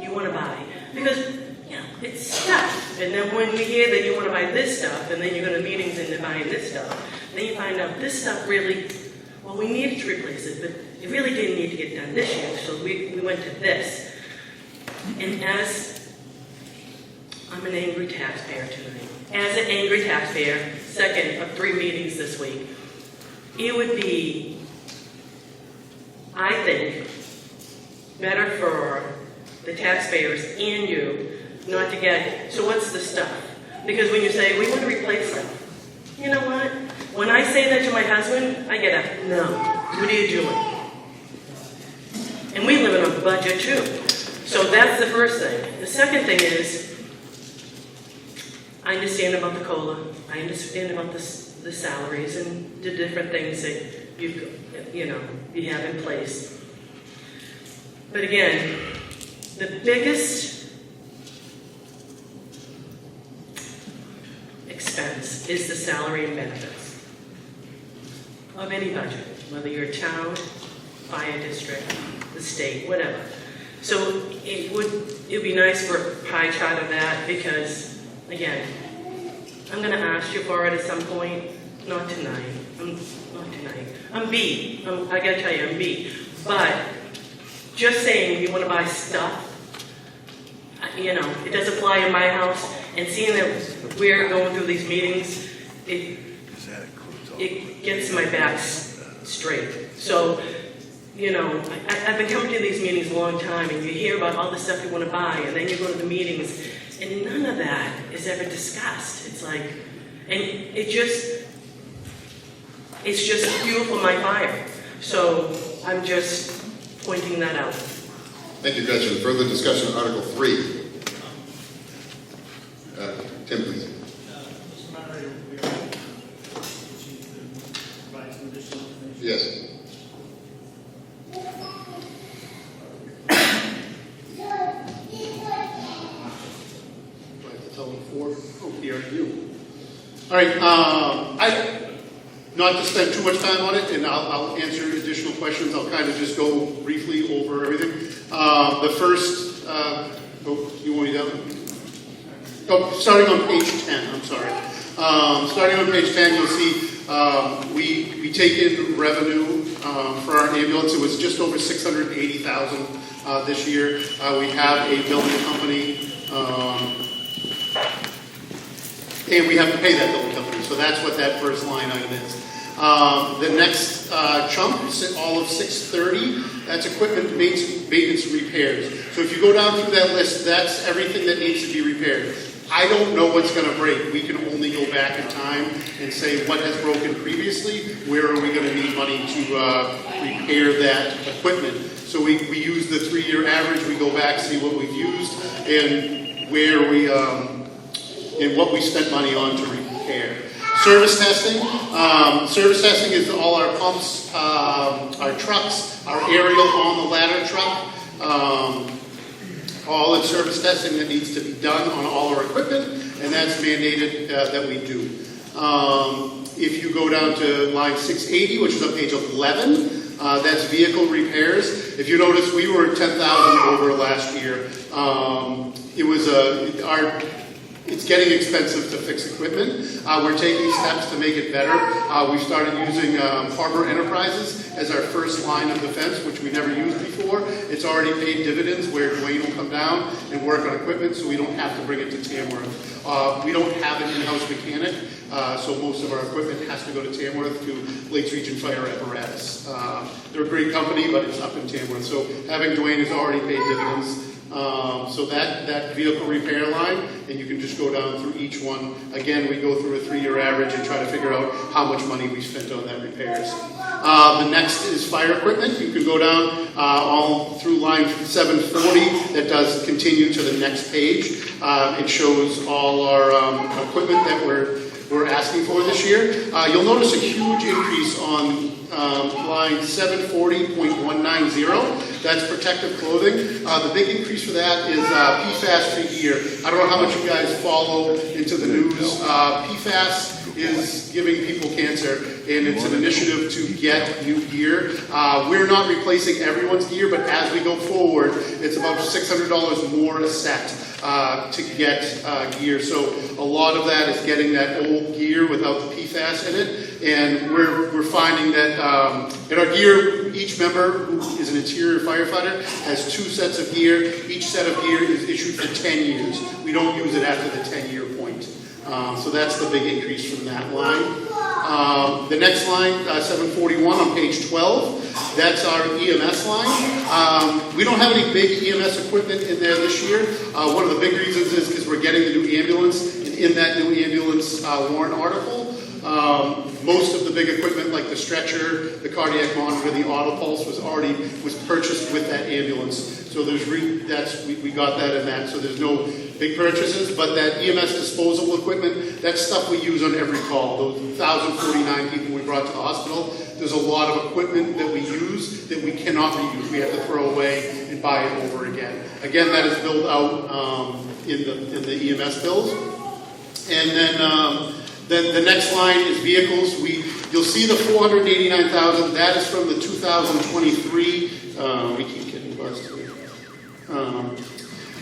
Speaker 8: you want to buy. Because, you know, it's stuff. And then when we hear that you want to buy this stuff, and then you go to meetings and they're buying this stuff, then you find out this stuff really, well, we needed to replace it, but it really didn't need to get done this year, so we went to this. And as, I'm an angry taxpayer tonight. As an angry taxpayer, second of 3 meetings this week, it would be, I think, better for the taxpayers and you not to get, so what's the stuff? Because when you say, we want to replace stuff, you know what? When I say that to my husband, I get a, no, what are you doing? And we live in a budget too. So that's the first thing. The second thing is, I understand about the COLA. I understand about the salaries and the different things that you have in place. But again, the biggest expense is the salary and benefits of any budget, whether you're a town, fire district, the state, whatever. So it would be nice for a pie chart of that because, again, I'm going to ask you for it at some point. Not tonight. I'm B. I got to tell you, I'm B. But just saying you want to buy stuff, it does apply in my house. And seeing that we're going through these meetings, it gets my back straight. So, I've been coming to these meetings a long time, and you hear about all the stuff you want to buy, and then you go to the meetings, and none of that is ever discussed. It's like, and it's just fuel for my fire. So I'm just pointing that out.
Speaker 1: Thank you, Gretchen. Further discussion on Article 3. Tim, please.
Speaker 3: Mr. Moderator, we are going to provide some additional information.
Speaker 1: Yes.
Speaker 4: All right, not to spend too much time on it, and I'll answer additional questions. I'll kind of just go briefly over everything. The first, you want me to starting on page 10, I'm sorry. Starting on page 10, you'll see we take in revenue for our ambulance. It was just over $680,000 this year. We have a building company, and we have to pay that building company. So that's what that first line item is. The next chunk, all of 630, that's equipment maintenance repairs. So if you go down through that list, that's everything that needs to be repaired. I don't know what's going to break. We can only go back in time and say what has broken previously, where are we going to need money to repair that equipment. So we use the 3-year average, we go back, see what we've used, and where we, and what we spent money on to repair. Service testing. Service testing is all our pumps, our trucks, our aerial on the ladder truck, all the service testing that needs to be done on all our equipment, and that's mandated that we do. If you go down to line 680, which is on page 11, that's vehicle repairs. If you notice, we were 10,000 over last year. It was it's getting expensive to fix equipment. We're taking steps to make it better. We started using Harbor Enterprises as our first line of defense, which we never used before. It's already paid dividends where Dwayne will come down and work on equipment so we don't have to bring it to Tamworth. We don't have an in-house mechanic, so most of our equipment has to go to Tamworth to Lakes Region Fire Apparatus. They're a great company, but it's up in Tamworth. So having Dwayne has already paid dividends. So that vehicle repair line, and you can just go down through each one. Again, we go through a 3-year average and try to figure out how much money we spent on that repairs. The next is fire equipment. You can go down all through line 740. That does continue to the next page. It shows all our equipment that we're asking for this year. You'll notice a huge increase on line 740.190. That's protective clothing. The big increase for that is PFAS-free gear. I don't know how much you guys follow into the news. PFAS is giving people cancer, and it's an initiative to get new gear. We're not replacing everyone's gear, but as we go forward, it's about $600 more a set to get gear. So a lot of that is getting that old gear without the PFAS in it. And we're finding that in our gear, each member who is an interior firefighter has 2 sets of gear. Each set of gear is issued for 10 years. We don't use it after the 10-year point. So that's the big increase from that line. The next line, 741 on page 12, that's our EMS line. We don't have any big EMS equipment in there this year. One of the big reasons is because we're getting the new ambulance, and in that new ambulance warrant article, most of the big equipment like the stretcher, the cardiac monitor, the auto pulse was purchased with that ambulance. So we got that in that. So there's no big purchases, but that EMS disposable equipment, that's stuff we use on every call. Those 1,049 people we brought to the hospital, there's a lot of equipment that we use that we cannot reuse. We have to throw away and buy it over again. Again, that is billed out in the EMS bills. And then the next line is vehicles. You'll see the 489,000. That is from the 2023. We keep getting buzzed here.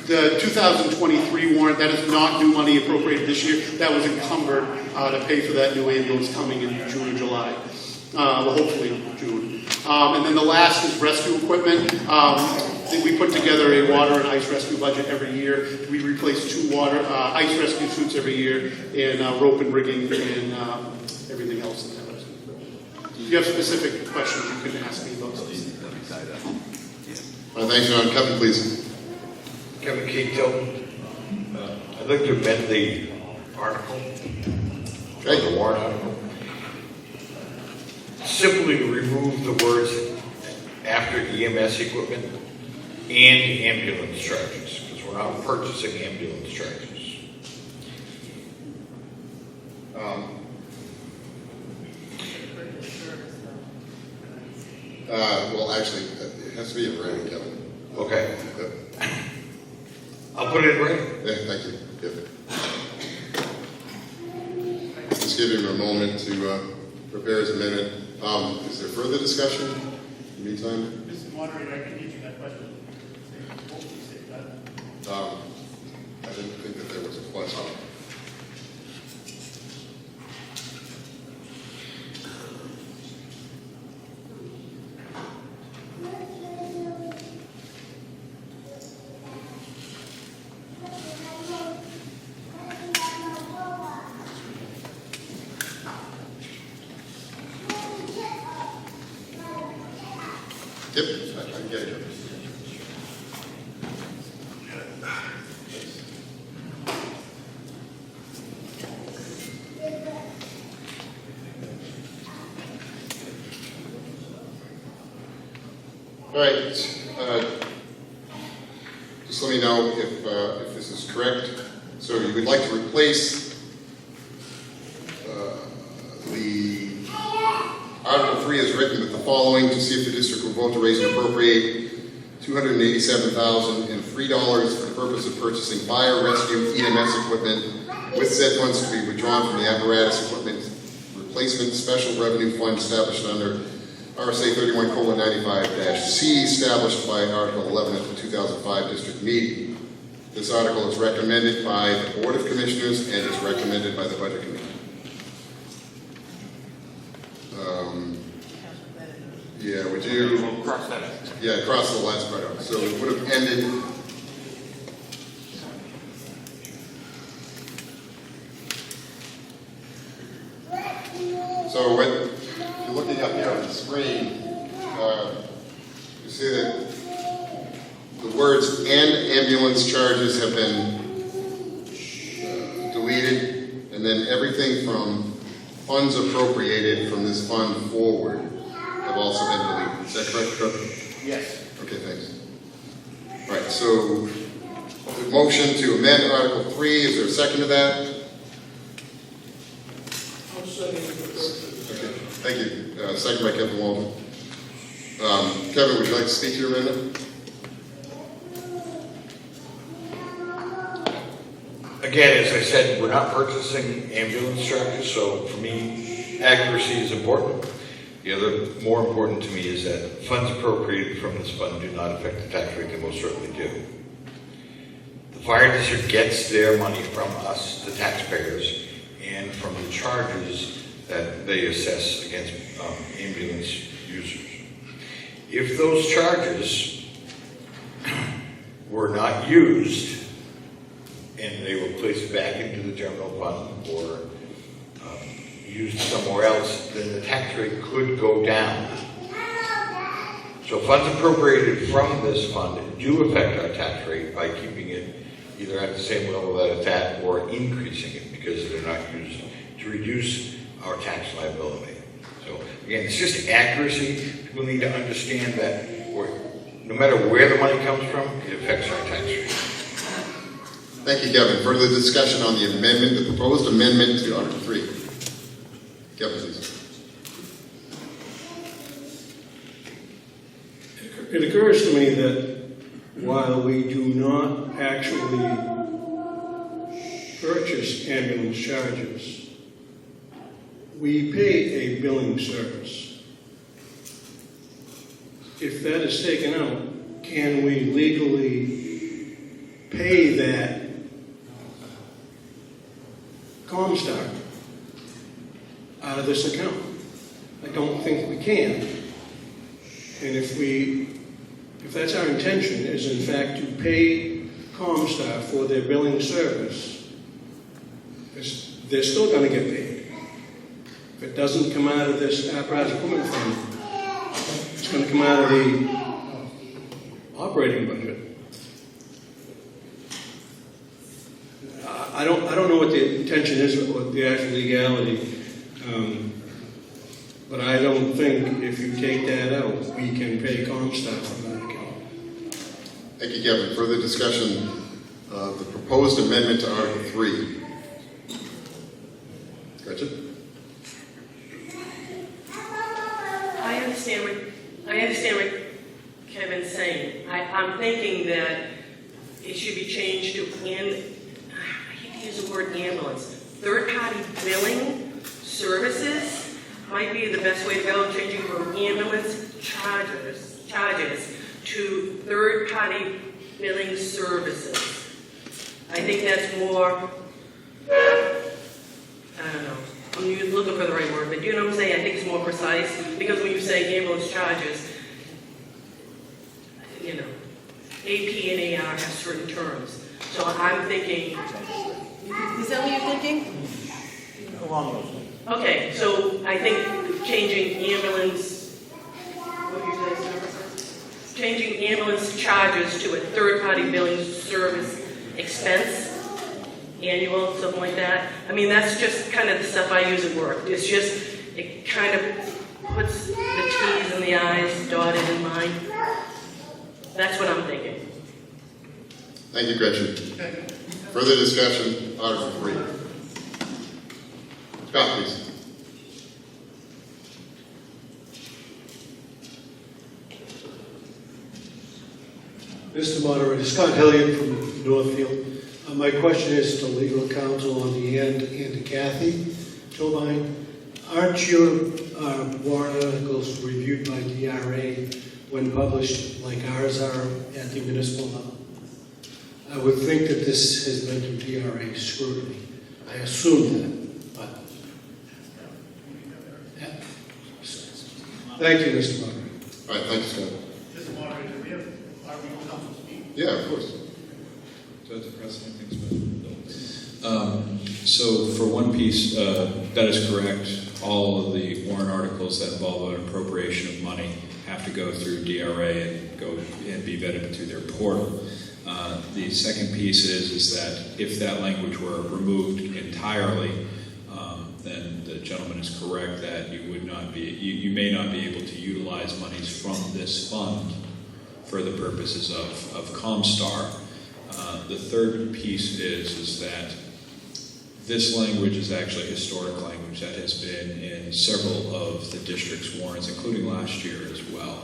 Speaker 4: The 2023 warrant. That is not new money appropriated this year. That was encumbered to pay for that new ambulance coming in June and July. Well, hopefully June. And then the last is rescue equipment. We put together a water and ice rescue budget every year. We replace 2 ice rescue suits every year, and rope and rigging, and everything else in that rescue. If you have specific questions, you can ask me about those.
Speaker 1: Thanks, John. Kevin, please.
Speaker 7: Kevin Keato. I'd like to amend the article, the warrant article. Simply remove the words after EMS equipment and ambulance charges, because we're not purchasing ambulance charges.
Speaker 1: Well, actually, it has to be in writing, Kevin.
Speaker 7: Okay. I'll put it in writing.
Speaker 1: Yeah, thank you. Yep. Just give him a moment to prepare his amendment. Is there further discussion in the meantime?
Speaker 3: Mr. Moderator, I can get you that question.
Speaker 1: I didn't think that there was a question. Yep, I can get it. All right, just let me know if this is correct. So you would like to replace the Article 3 is written with the following: to see if the district will vote to raise and appropriate $287,003 for the purpose of purchasing fire, rescue, EMS equipment, with said funds to be withdrawn from the apparatus equipment replacement special revenue fund established under RSA 31:95-C, established by Article 11 at the 2005 district meeting. This article is recommended by the Board of Commissioners and is recommended by the Budget Committee. Yeah, would you?
Speaker 7: Cross that out.
Speaker 1: Yeah, cross the last part out. So it would have ended. So when you're looking up here on the screen, you see that the words "and ambulance charges" have been deleted, and then everything from funds appropriated from this fund forward have also been deleted. Is that correct, Trevor?
Speaker 4: Yes.
Speaker 1: Okay, thanks. All right, so the motion to amend Article 3, is there a second to that? Okay, thank you. Second by Kevin Walden. Kevin, would you like to speak to your amendment?
Speaker 7: Again, as I said, we're not purchasing ambulance charges, so for me, accuracy is important. The other more important to me is that funds appropriated from this fund do not affect the tax rate. They most certainly do. The fire district gets their money from us, the taxpayers, and from the charges that they assess against ambulance users. If those charges were not used and they were placed back into the general fund or used somewhere else, then the tax rate could go down. So funds appropriated from this fund do affect our tax rate by keeping it either at the same level that it's at or increasing it because they're not used to reduce our tax liability. So again, it's just accuracy. People need to understand that no matter where the money comes from, it affects our tax rate.
Speaker 1: Thank you, Kevin. Further discussion on the amendment, the proposed amendment to Article 3. Kevin, please.
Speaker 9: It occurs to me that while we do not actually purchase ambulance charges, we pay a billing service. If that is taken out, can we legally pay that Comstock out of this account? I don't think we can. And if that's our intention, is in fact to pay Comstock for their billing service, they're still going to get paid. If it doesn't come out of this apparatus equipment fund, it's going to come out of the operating budget. I don't know what the intention is or what the actual legality, but I don't think if you take that out, we can pay Comstock from that account.
Speaker 1: Thank you, Kevin. Further discussion of the proposed amendment to Article 3. Gretchen?
Speaker 8: I understand what Kevin's saying. I'm thinking that it should be changed to, I hate to use the word ambulance, third-party billing services might be the best way to go, changing from ambulance charges to third-party billing services. I think that's more, I don't know, I'm looking for the right word, but you know what I'm saying? I think it's more precise, because when you say ambulance charges, you know, AP and AR have certain terms. So I'm thinking, is that what you're thinking?
Speaker 2: Along those lines.
Speaker 8: Okay, so I think changing ambulance, what did you say, services? Changing ambulance charges to a third-party billing service expense, annual, something like that. I mean, that's just kind of the stuff I use at work. It's just, it kind of puts the T's and the I's dotted in mine. That's what I'm thinking.
Speaker 1: Thank you, Gretchen. Further discussion, Article 3. Scott, please.
Speaker 10: Mr. Moderator, Scott Hilliard from Northfield. My question is to legal counsel on the end and to Kathy Tobine. Aren't your warrant articles reviewed by DRA when published like ours are at the municipal level? I would think that this has been to DRA scrutiny. I assume that, but... Thank you, Mr. Moderator.
Speaker 1: All right, thank you, Scott.
Speaker 4: Mr. Moderator, do we have our legal counsel speak?
Speaker 1: Yeah, of course.
Speaker 11: Judge the President, thanks, so for one piece, that is correct. All of the warrant articles that involve an appropriation of money have to go through DRA and be vetted through their portal. The second piece is that if that language were removed entirely, then the gentleman is correct that you would not be, you may not be able to utilize monies from this fund for the purposes of Comstar. The third piece is that this language is actually historic language that has been in several of the district's warrants, including last year as well.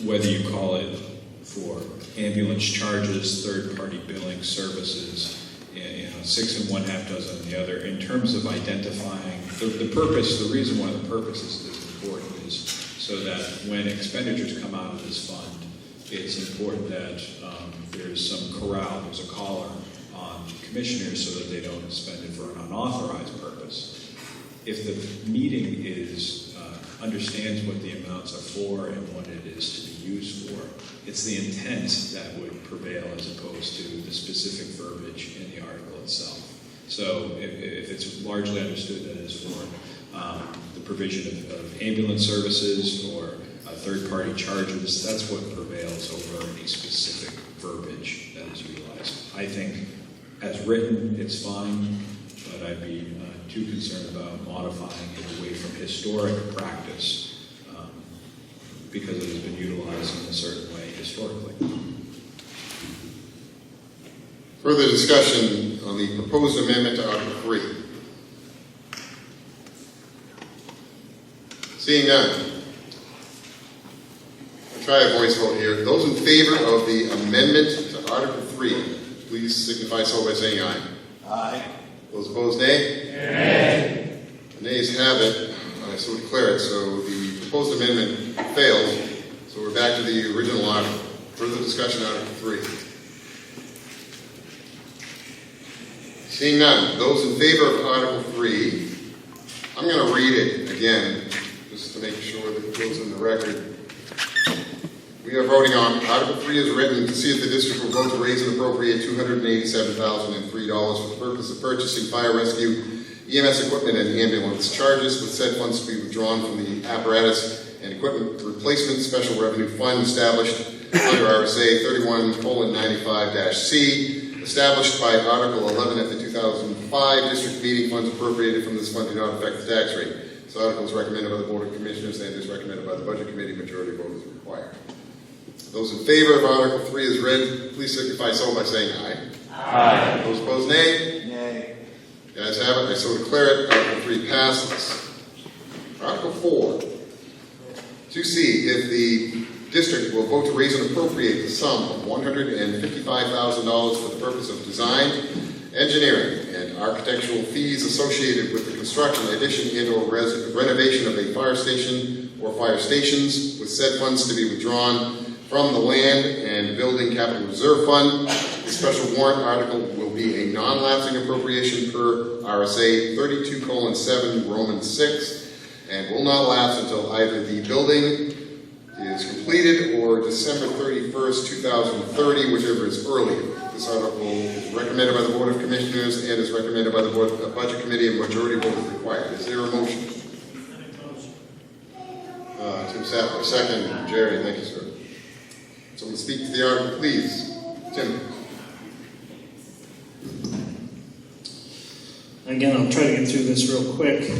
Speaker 11: Whether you call it for ambulance charges, third-party billing services, 6 and 1/2 dozen on the other. In terms of identifying the purpose, the reason why the purpose is important is so that when expenditures come out of this fund, it's important that there's some corral, there's a collar on commissioners so that they don't spend it for an unauthorized purpose. If the meeting understands what the amounts are for and what it is to be used for, it's the intent that would prevail as opposed to the specific verbiage in the article itself. So if it's largely understood that it's for the provision of ambulance services or third-party charges, that's what prevails over any specific verbiage that is utilized. I think as written, it's fine, but I'd be too concerned about modifying it away from historic practice because it has been utilized in a certain way historically.
Speaker 1: Further discussion on the proposed amendment to Article 3. Seeing none. I'll try a voice vote here. Those in favor of the amendment to Article 3, please signify so by saying aye.
Speaker 7: Aye.
Speaker 1: Those opposed, nay? Nay. The nays have it. I so declare it. So the proposed amendment fails. So we're back to the original article. Further discussion on Article 3. Seeing none. Those in favor of Article 3, I'm going to read it again, just to make sure that it goes in the record. We are voting on Article 3 as written to see if the district will vote to raise and appropriate $287,003 for the purpose of purchasing fire rescue, EMS equipment, and ambulance charges, with said funds to be withdrawn from the apparatus and equipment replacement special revenue fund established under RSA 31:95-C, established by Article 11 at the 2005 district meeting. Funds appropriated from this fund do not affect the tax rate. This article is recommended by the Board of Commissioners and is recommended by the Budget Committee. Majority vote is required. Those in favor of Article 3 as read, please signify so by saying aye. Aye. Those opposed, nay?
Speaker 7: Nay.
Speaker 1: The ayes have it. I so declare it. Article 3 passes. Article 4. To see if the district will vote to raise and appropriate the sum of $155,000 for the purpose of design, engineering, and architectural fees associated with the construction, addition, and/or renovation of a fire station or fire stations, with said funds to be withdrawn from the Land and Building Capital Reserve Fund. The special warrant article will be a non-lapsing appropriation per RSA 32:7 Roman 6, and will not lapse until either the building is completed or December 31st, 2030, whichever is earlier. This article is recommended by the Board of Commissioners and is recommended by the Budget Committee, and majority vote is required. Is there a motion? Tim Sattler, second. Jerry, thank you, sir. Someone speak to the article, please. Tim.
Speaker 3: Again, I'll try to get through this real quick.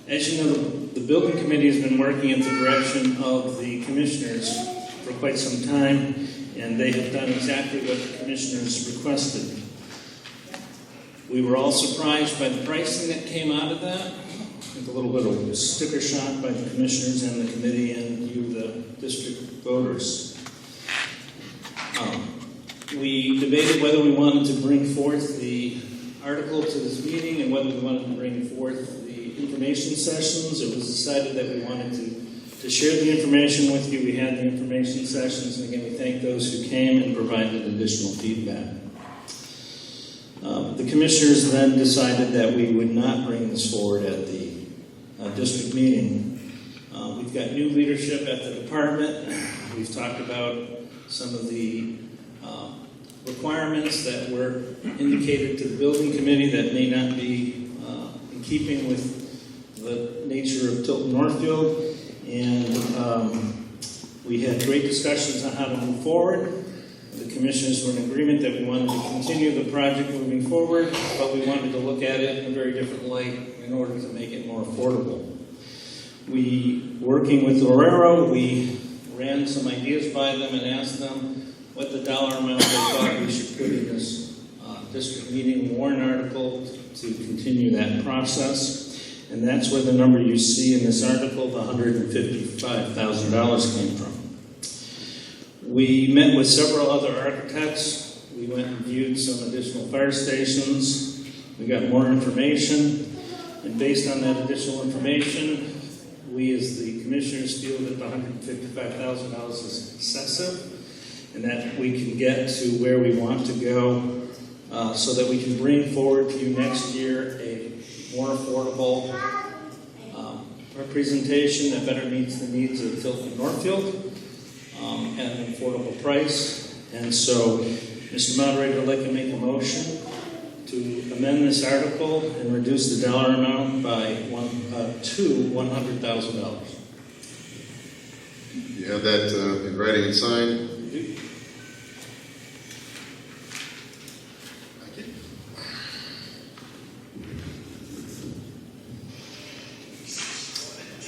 Speaker 3: As you know, the building committee has been working at the direction of the commissioners for quite some time, and they have done exactly what the commissioners requested. We were all surprised by the pricing that came out of that, with a little bit of a sticker shock by the commissioners and the committee and you, the district voters. We debated whether we wanted to bring forth the article to this meeting and whether we wanted to bring forth the information sessions. It was decided that we wanted to share the information with you. We had the information sessions, and again, we thank those who came and provided additional feedback. The commissioners then decided that we would not bring this forward at the district meeting. We've got new leadership at the department. We've talked about some of the requirements that were indicated to the building committee that may not be in keeping with the nature of Tilton Northfield. And we had great discussions on how to move forward. The commissioners were in agreement that we wanted to continue the project moving forward, but we wanted to look at it in a very different light in order to make it more affordable. Working with Lorero, we ran some ideas by them and asked them what the dollar amount they thought we should put in this district meeting warrant article to continue that process. And that's where the number you see in this article, the $155,000 came from. We met with several other architects. We went and viewed some additional fire stations. We got more information. And based on that additional information, we as the commissioners feel that the $155,000 is excessive and that we can get to where we want to go so that we can bring forward to you next year a more affordable presentation that better meets the needs of Tilton and Northfield at an affordable price. And so, Mr. Moderator, I'd like to make a motion to amend this article and reduce the dollar amount by to $100,000.
Speaker 1: You have that in writing and signed?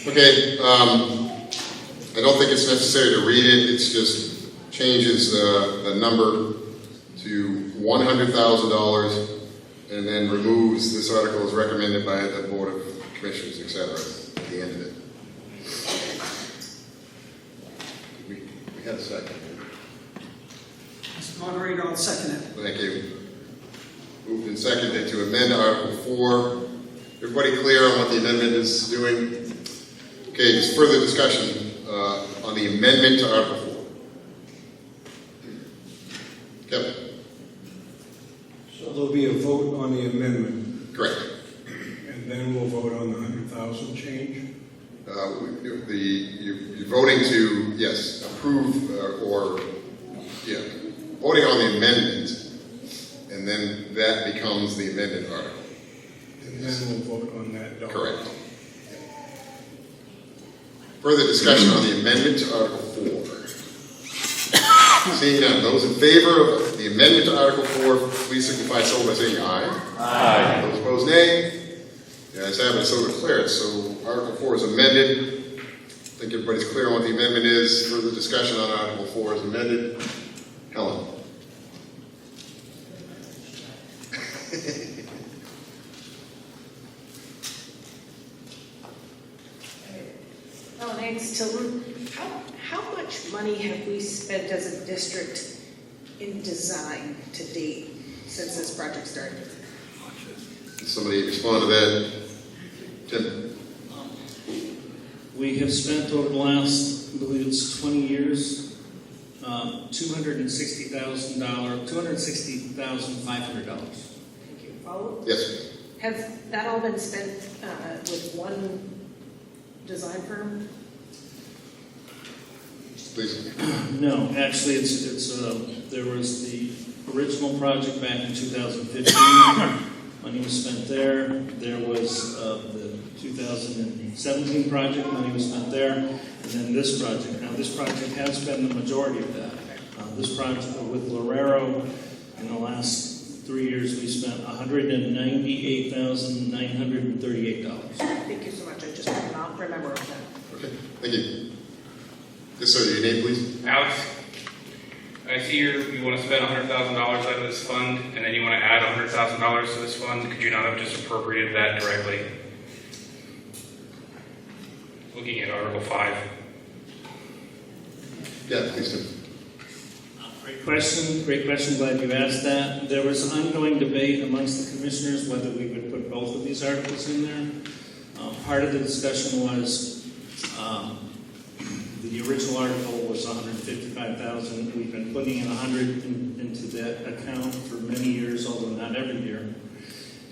Speaker 1: Okay, I don't think it's necessary to read it. It's just changes the number to $100,000 and then removes this article as recommended by the Board of Commissioners, etc. at the end of it. We had a second.
Speaker 12: Mr. Moderator, I'll second it.
Speaker 1: Thank you. Moved and seconded to amend Article 4. Everybody clear on what the amendment is doing? Okay, just further discussion on the amendment to Article 4. Kevin?
Speaker 9: So there'll be a vote on the amendment,
Speaker 1: Correct.
Speaker 9: and then we'll vote on the 100,000 change?
Speaker 1: You're voting to, yes, approve voting on the amendment, and then that becomes the amended article.
Speaker 9: And then we'll vote on that dollar.
Speaker 1: Correct. Further discussion on the amendment to Article 4. Seeing none, those in favor of the amendment to Article 4, please signify so by saying aye.
Speaker 2: Aye.
Speaker 1: Those opposed, nay. The ayes have it, so declared. So Article 4 is amended. I think everybody's clear on what the amendment is. Further discussion on Article 4 is amended. Helen.
Speaker 13: Oh, thanks, Tilton. How much money have we spent as a district in design to date since this project started?
Speaker 1: Can somebody respond to that? Tim?
Speaker 3: We have spent over the last, I believe it's 20 years, $260,500.
Speaker 13: Thank you. Follow?
Speaker 1: Yes.
Speaker 13: Have that all been spent with one design firm?
Speaker 1: Please.
Speaker 3: No, actually, there was the original project back in 2015. Money was spent there. There was the 2017 project. Money was spent there. And then this project. Now, this project has been the majority of that. This project with Lorero, in the last 3 years, we spent $198,938.
Speaker 13: Thank you so much. I just could not remember that.
Speaker 1: Okay, thank you. Yes, sir, your name, please.
Speaker 14: Alex, I see you want to spend $100,000 out of this fund, and then you want to add $100,000 to this fund. Could you not have just appropriated that directly? Looking at Article 5.
Speaker 1: Yeah, please do.
Speaker 3: Great question. Glad you asked that. There was ongoing debate amongst the commissioners whether we would put both of these articles in there. Part of the discussion was the original article was $155,000. We've been putting in $100,000 into that account for many years, although not every year.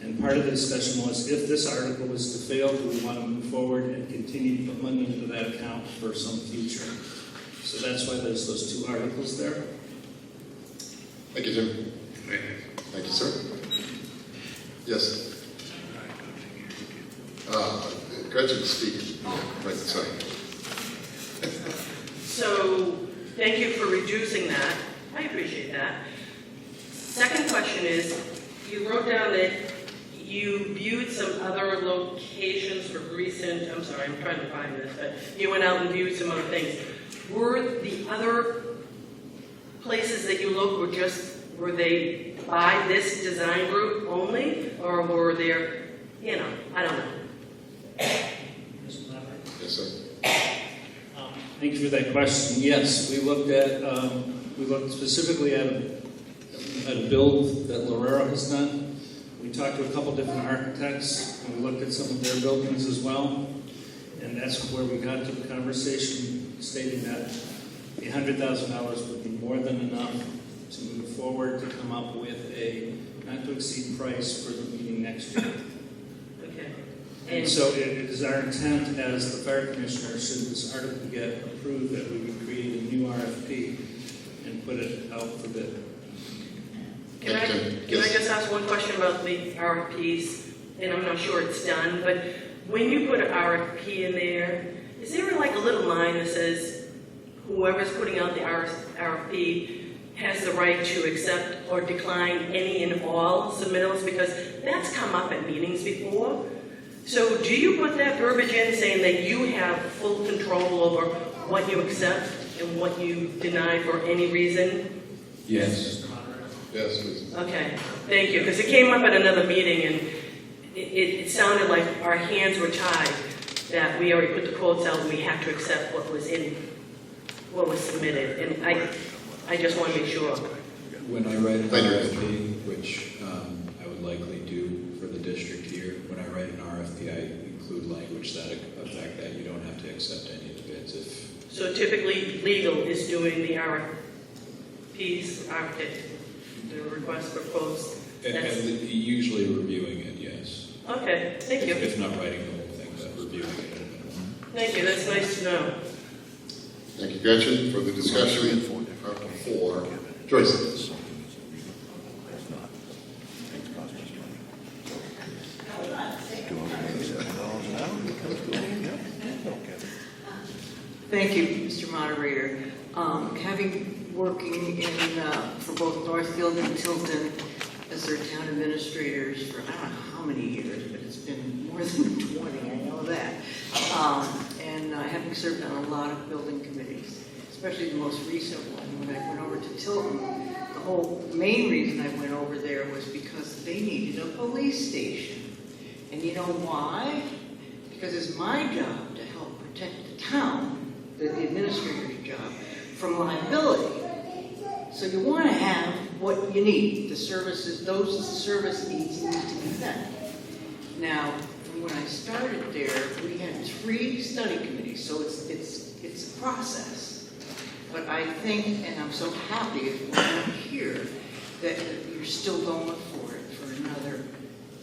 Speaker 3: And part of the discussion was if this article was to fail, do we want to move forward and continue to put money into that account for some future? So that's why there's those two articles there.
Speaker 1: Thank you, Jim. Thank you, sir. Yes. Gretchen, speak. Right, sorry.
Speaker 8: thank you for reducing that. I appreciate that. Second question is, you wrote down that you viewed some other locations for recent, I'm sorry, I'm trying to find this, but you went out and viewed some other things. Were the other places that you looked were they by this design group only, or were there, I don't know.
Speaker 1: Yes, sir.
Speaker 3: Thank you for that question. Yes, we looked specifically at a build that Lorero has done. We talked to a couple different architects, and we looked at some of their buildings as well. And that's where we got to the conversation stating that the $100,000 would be more than enough to move forward to come up with a not-to-exceed price for the meeting next year.
Speaker 8: Okay.
Speaker 3: And so it is our intent as the fire commissioner, should this article get approved, that we would create a new RFP and put it out for bid.
Speaker 8: Can I just ask one question about the RFPs? And I'm not sure it's done, but when you put an RFP in there, is there like a little line that says whoever's putting out the RFP has the right to accept or decline any and all submittals? Because that's come up at meetings before. So do you put that verbiage in saying that you have full control over what you accept and what you deny for any reason?
Speaker 11: Yes.
Speaker 1: Yes, please.
Speaker 8: Okay, thank you, because it came up at another meeting and it sounded like our hands were tied, that we already put the quotes out and we have to accept what was submitted, and I just want to make sure.
Speaker 11: When I write an RFP, which I would likely do for the district here, when I write an RFP, I include language that affect that you don't have to accept any of the bids.
Speaker 8: So typically, legal is doing the RFPs, the request for quotes.
Speaker 11: And usually reviewing it, yes.
Speaker 8: Okay, thank you.
Speaker 11: If not writing the whole thing, but reviewing it.
Speaker 8: Thank you, that's nice to know.
Speaker 1: Thank you, Gretchen, for the discussion. Article 4. Joyce.
Speaker 15: Thank you, Mr. Moderator. Having working for both Northfield and Tilton as their town administrators for I don't know how many years, but it's been more than 20, I know that. And having served on a lot of building committees, especially the most recent one, when I went over to Tilton, the whole main reason I went over there was because they needed a police station. And you know why? Because it's my job to help protect the town, the administrator's job, from liability. So you want to have what you need. The services, those service needs need to be met. Now, from when I started there, we had 3 study committees, so it's a process. But I think, and I'm so happy if we're here, that you're still going for it for another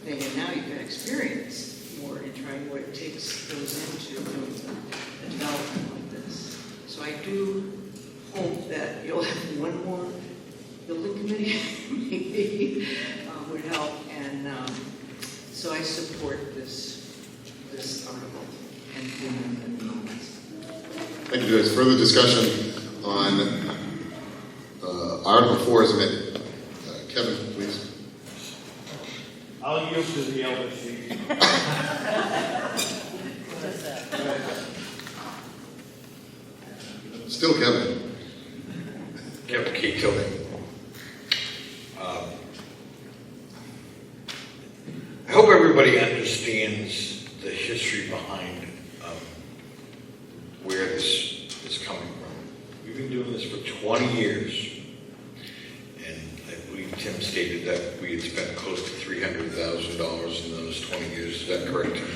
Speaker 15: thing. And now you've got experience more in trying what it goes into a development like this. So I do hope that you'll have one more building committee maybe would help, and so I support this article and the amendments.
Speaker 1: Thank you, Joyce. Further discussion on Article 4 as amended. Kevin, please.
Speaker 16: I'll yield to the elder statesman.
Speaker 1: Still Kevin.
Speaker 7: Kevin K. Tilden. I hope everybody understands the history behind where this is coming from. We've been doing this for 20 years, and I believe Tim stated that we had spent close to $300,000 in those 20 years. Is that correct, Tim?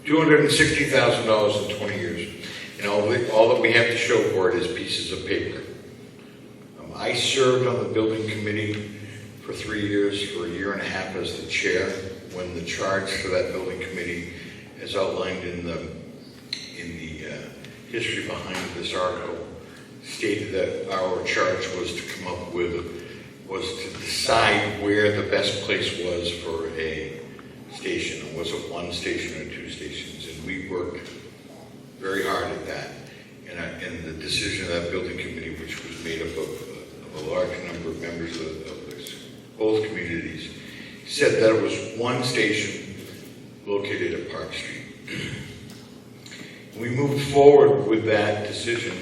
Speaker 7: $260,000 in 20 years. And all that we have to show for it is pieces of paper. I served on the building committee for 3 years, for a year and a half as the chair, when the charge for that building committee, as outlined in the history behind this article, stated that our charge was to decide where the best place was for a station. Was it 1 station or 2 stations? And we worked very hard at that. And the decision of that building committee, which was made up of a large number of members of both communities, said that it was one station located at Park Street. We moved forward with that decision,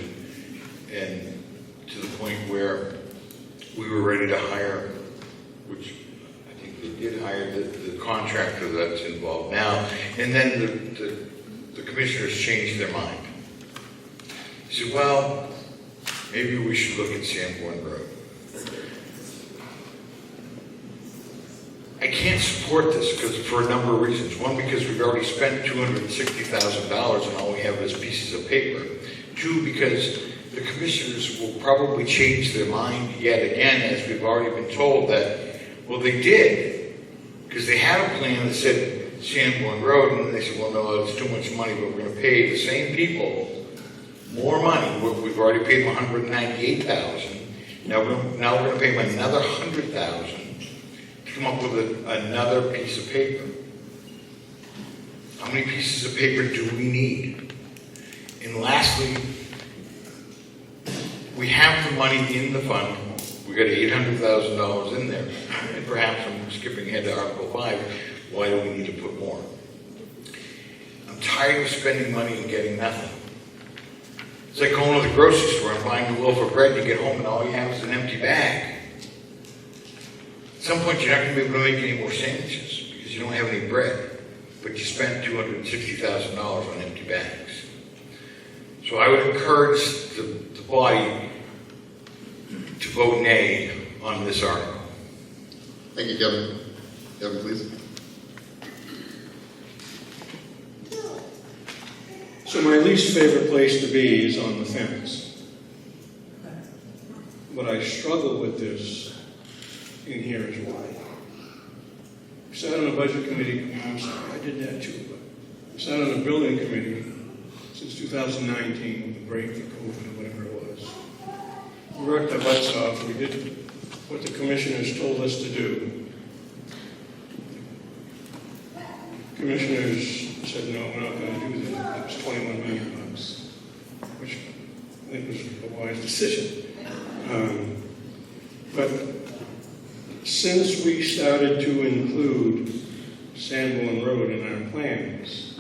Speaker 7: and to the point where we were ready to hire, which I think they did hire the contractor that's involved now, and then the commissioners changed their mind. He said, well, maybe we should look at Sanborn Road. I can't support this for a number of reasons. One, because we've already spent $260,000 and all we have is pieces of paper. Two, because the commissioners will probably change their mind yet again, as we've already been told that, well, they did, because they had a plan that said Sanborn Road, and then they said, well, no, it's too much money, but we're going to pay the same people more money. We've already paid them $198,000. Now we're going to pay them another $100,000 to come up with another piece of paper. How many pieces of paper do we need? And lastly, we have the money in the fund. We got $800,000 in there. And perhaps I'm skipping ahead to Article 5. Why do we need to put more? I'm tired of spending money and getting nothing. It's like going to the grocery store and buying a loaf of bread, and you get home and all you have is an empty bag. At some point, you're not going to be able to make any more sandwiches because you don't have any bread, but you spent $260,000 on empty bags. So I would encourage the body to vote nay on this article.
Speaker 1: Thank you, Kevin. Kevin, please.
Speaker 9: So my least favorite place to be is on the fence. But I struggle with this, and here is why. We sat on a budget committee, I'm sorry, I did that too, but we sat on a building committee since 2019 with a break for COVID or whatever it was. We worked our butts off, we did what the commissioners told us to do. Commissioners said, no, we're not going to do that. It was $21 million, which I think was a wise decision. But since we started to include Sanborn Road in our plans,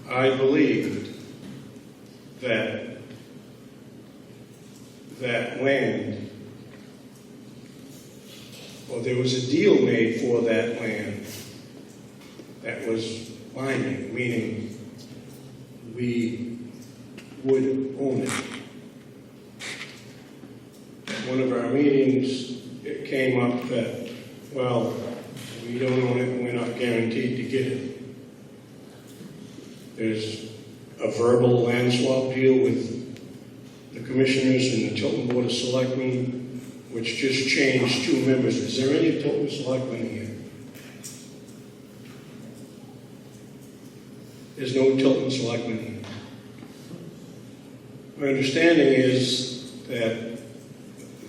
Speaker 9: I believed that that land, or there was a deal made for that land that was binding, meaning we would own it. At one of our meetings, it came up that, well, we don't own it and we're not guaranteed to get it. There's a verbal land swap deal with the commissioners and the Tilton Board of Selectmen, which just changed 2 members. Is there any Tilton Selectmen here? There's no Tilton Selectmen here. My understanding is that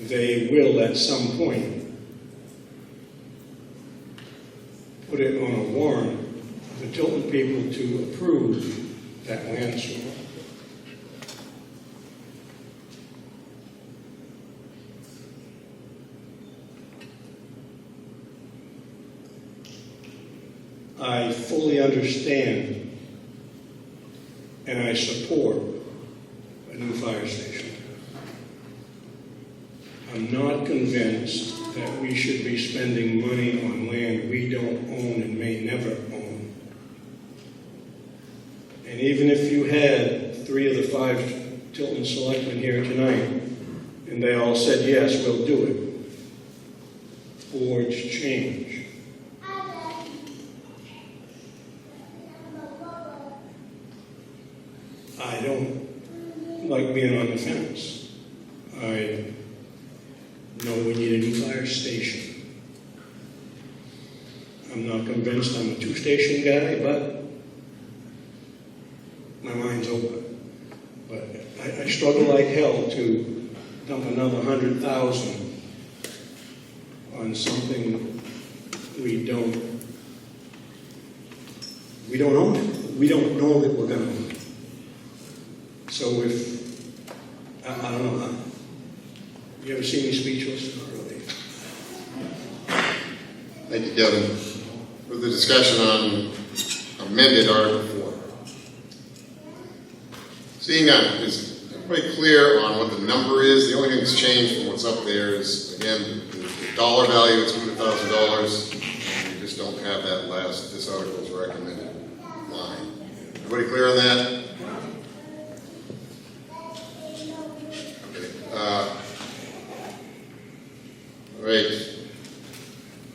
Speaker 9: they will, at some point, put it on a warrant for the Tilton people to approve that land swap. I fully understand and I support a new fire station. I'm not convinced that we should be spending money on land we don't own and may never own. And even if you had 3 of the 5 Tilton selectmen here tonight, and they all said, yes, we'll do it, boards change. I don't like being on the fence. I know we need a new fire station. I'm not convinced I'm a 2-station guy, but my mind's open. But I struggle like hell to dump another $100,000 on something we don't own it. We don't know that we're going to own it. So if, I don't know, you ever see me speechless? Not really.
Speaker 1: Thank you, Kevin. Further discussion on amended Article 4. Seeing none, is everybody clear on what the number is? The only thing that's changed from what's up there is, again, the dollar value is $200,000. We just don't have that last, this article's recommended line. Everybody clear on that? Okay. All right.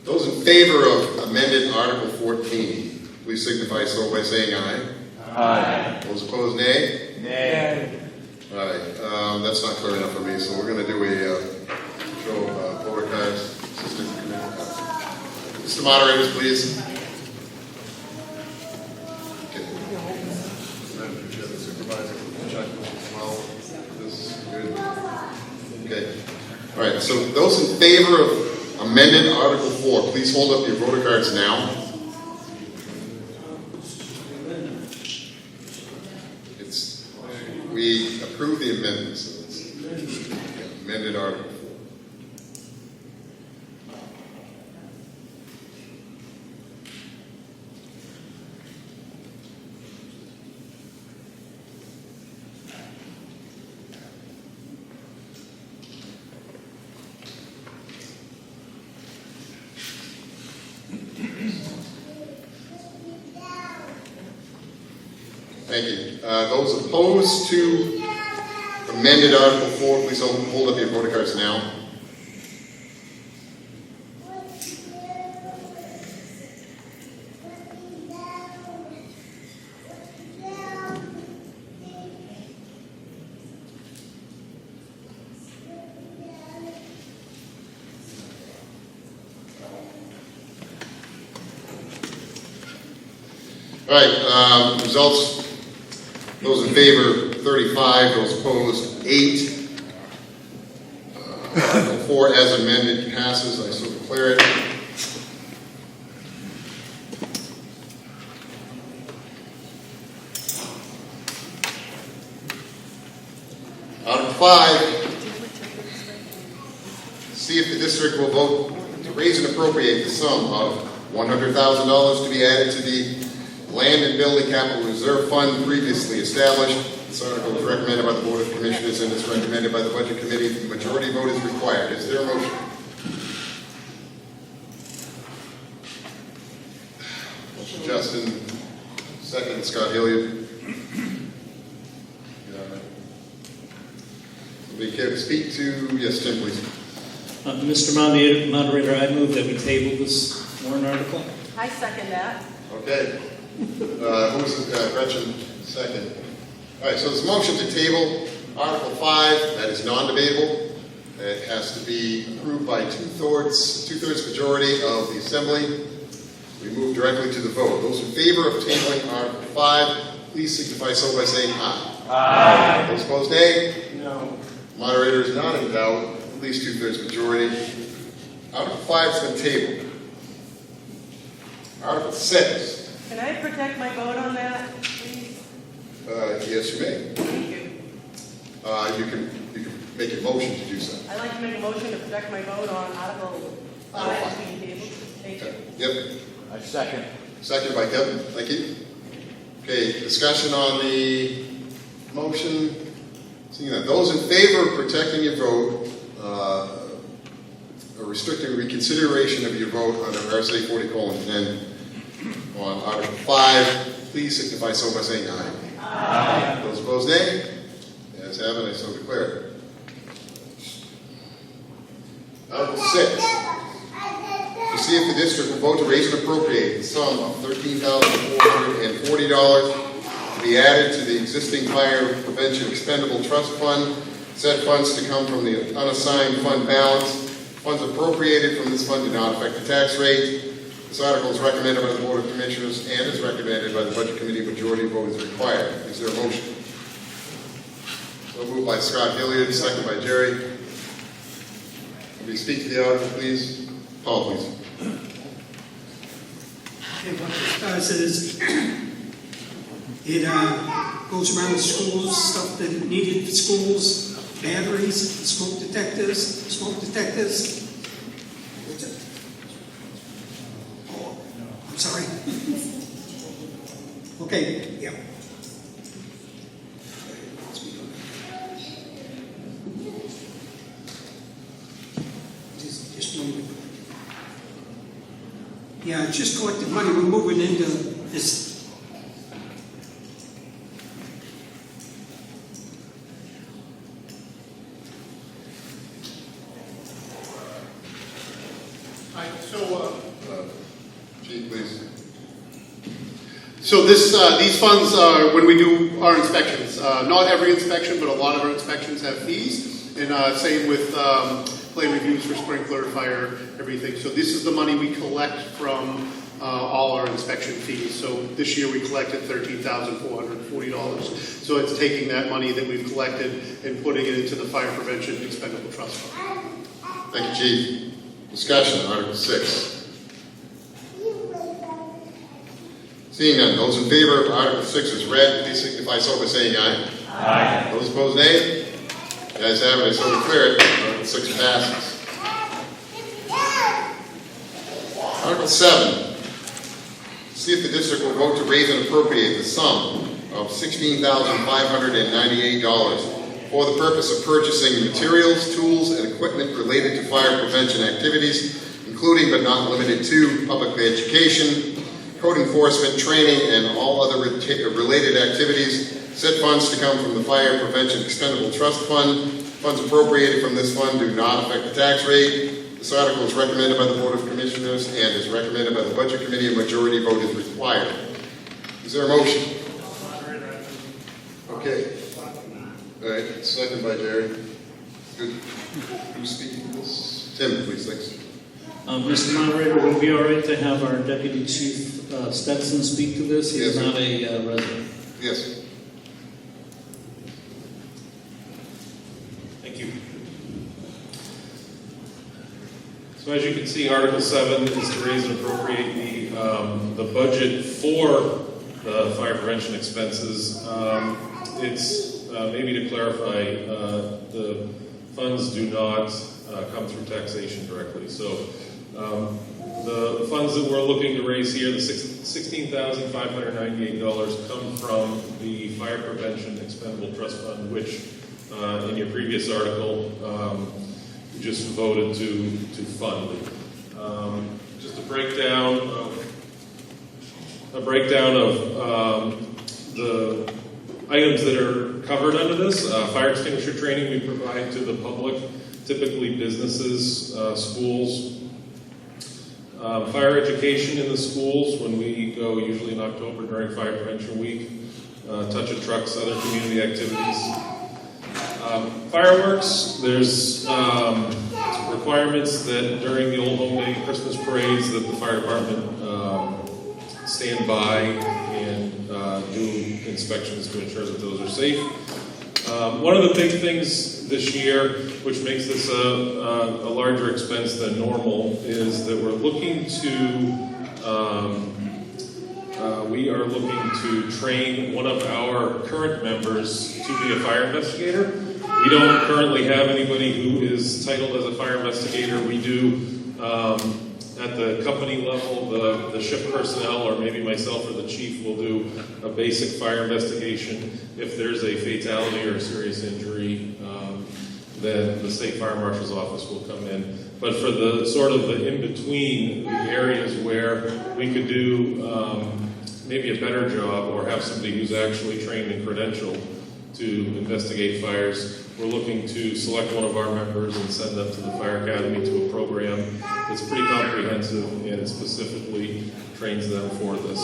Speaker 1: Those in favor of amended Article 14, please signify so by saying aye.
Speaker 2: Aye.
Speaker 1: Those opposed, nay?
Speaker 2: Nay.
Speaker 1: All right, that's not clear enough for me, so we're going to do a show of voter cards. Mr. Moderators, please. Okay. Supervisor, check as well. This is good. Okay. All right, so those in favor of amended Article 4, please hold up your voter cards now. We approve the amendment, so it's amended Article 4. Thank you. Those opposed to amended Article 4, please hold up your voter cards now. All right, results. Those in favor, 35. Those opposed, 8. Article 4, as amended, passes. I so declare it. Article 5. See if the district will vote to raise and appropriate the sum of $100,000 to be added to the Land and Building Capital Reserve Fund previously established. This article is recommended by the Board of Commissioners and is recommended by the Budget Committee. The majority vote is required. Is there a motion? Motion Justin. Second, Scott Hilliard. Somebody care to speak to? Yes, Tim, please.
Speaker 3: Mr. Moderator, I move that we table this warrant article.
Speaker 8: I second that.
Speaker 1: Okay. Who's Gretchen? Second. All right, so there's a motion to table Article 5. That is non-debatable. It has to be approved by two-thirds majority of the Assembly. We move directly to the vote. Those in favor of tabling Article 5, please signify so by saying aye.
Speaker 2: Aye.
Speaker 1: Those opposed, nay?
Speaker 16: No.
Speaker 1: Moderator is not in doubt. At least two-thirds majority. Article 5 has been tabled. Article 6.
Speaker 8: Can I protect my vote on that, please?
Speaker 1: Yes, you may.
Speaker 8: Thank you.
Speaker 1: You can make a motion to do so.
Speaker 8: I'd like to make a motion to protect my vote on Article 5 being tabled. Thank you.
Speaker 1: Yep.
Speaker 16: I second.
Speaker 1: Second by Kevin. Thank you. Okay, discussion on the motion. Seeing that those in favor of protecting your vote, or restricting reconsideration of your vote under RSA 40:10 on Article 5, please signify so by saying aye.
Speaker 2: Aye.
Speaker 1: Those opposed, nay. As have it, I so declare it. Article 6. To see if the district will vote to raise and appropriate the sum of $13,440 to be added to the existing fire prevention expendable trust fund. Said funds to come from the unassigned fund balance. Funds appropriated from this fund do not affect the tax rate. This article is recommended by the Board of Commissioners and is recommended by the Budget Committee. Majority vote is required. Is there a motion? So moved by Scott Hilliard, second by Jerry. Will you speak to the article, please? Paul, please.
Speaker 12: Okay, what it does is It goes around the schools, stuff that needed for schools, batteries, smoke detectors. Oh, I'm sorry. Okay, yeah. Just one minute. Yeah, just collected money. We're moving into this.
Speaker 1: Chief, please.
Speaker 4: So these funds are when we do our inspections. Not every inspection, but a lot of our inspections have fees. And same with plan reviews for sprinkler, fire, everything. So this is the money we collect from all our inspection fees. So this year we collected $13,440. So it's taking that money that we've collected and putting it into the Fire Prevention Expendable Trust Fund.
Speaker 1: Thank you, Chief. Discussion, Article 6. Seeing none, those in favor of Article 6 as read, please signify so by saying aye. Aye. Those opposed, nay. The ayes have it, I so declare it. Article 6 passes. Article 7. See if the district will vote to raise and appropriate the sum of $16,598 for the purpose of purchasing materials, tools, and equipment related to fire prevention activities, including but not limited to public education, code enforcement, training, and all other related activities. Said funds to come from the Fire Prevention Expendable Trust Fund. Funds appropriated from this fund do not affect the tax rate. This article is recommended by the Board of Commissioners and is recommended by the Budget Committee. A majority vote is required. Is there a motion? Okay. All right, second by Jerry. Good. Who's speaking to this? Tim, please, thanks.
Speaker 3: Mr. Moderator, would it be all right to have our Deputy Chief Stetson speak to this? He's not a resident.
Speaker 1: Yes.
Speaker 17: Thank you. So as you can see, Article 7 is to raise and appropriate the budget for the fire prevention expenses. It's maybe to clarify, the funds do not come through taxation directly. So the funds that we're looking to raise here, the $16,598, come from the Fire Prevention Expendable Trust Fund, which in your previous article you just voted to fund. Just a breakdown of the items that are covered under this. Fire extinguisher training we provide to the public, typically businesses, schools. Fire education in the schools when we go, usually in October during Fire Prevention Week. Touch of trucks, other community activities. Fireworks, there's requirements that during the Old Home Day Christmas parades that the fire department stand by and do inspections to ensure that those are safe. One of the big things this year, which makes this a larger expense than normal, is that we are looking to train one of our current members to be a fire investigator. We don't currently have anybody who is titled as a fire investigator. We do at the company level, the ship personnel, or maybe myself or the chief will do a basic fire investigation. If there's a fatality or a serious injury, then the state fire marshal's office will come in. But for the sort of the in-between, the areas where we could do maybe a better job or have somebody who's actually trained and credentialed to investigate fires, we're looking to select one of our members and send them to the Fire Academy to a program that's pretty comprehensive and specifically trains them for this.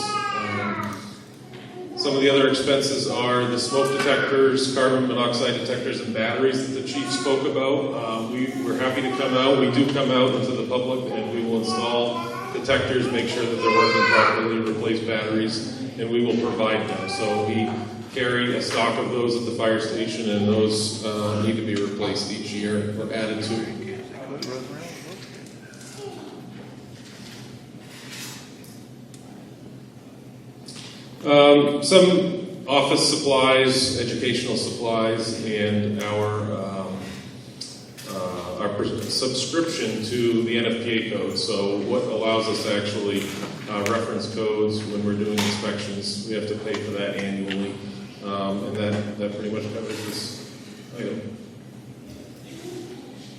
Speaker 17: Some of the other expenses are the smoke detectors, carbon monoxide detectors, and batteries that the chief spoke about. We're happy to come out. We do come out into the public and we will install detectors, make sure that they're working properly, replace batteries, and we will provide them. So we carry a stock of those at the fire station, and those need to be replaced each year or added to. Some office supplies, educational supplies, and our subscription to the NFPA code. So what allows us to actually reference codes when we're doing inspections. We have to pay for that annually, and that pretty much covers this item.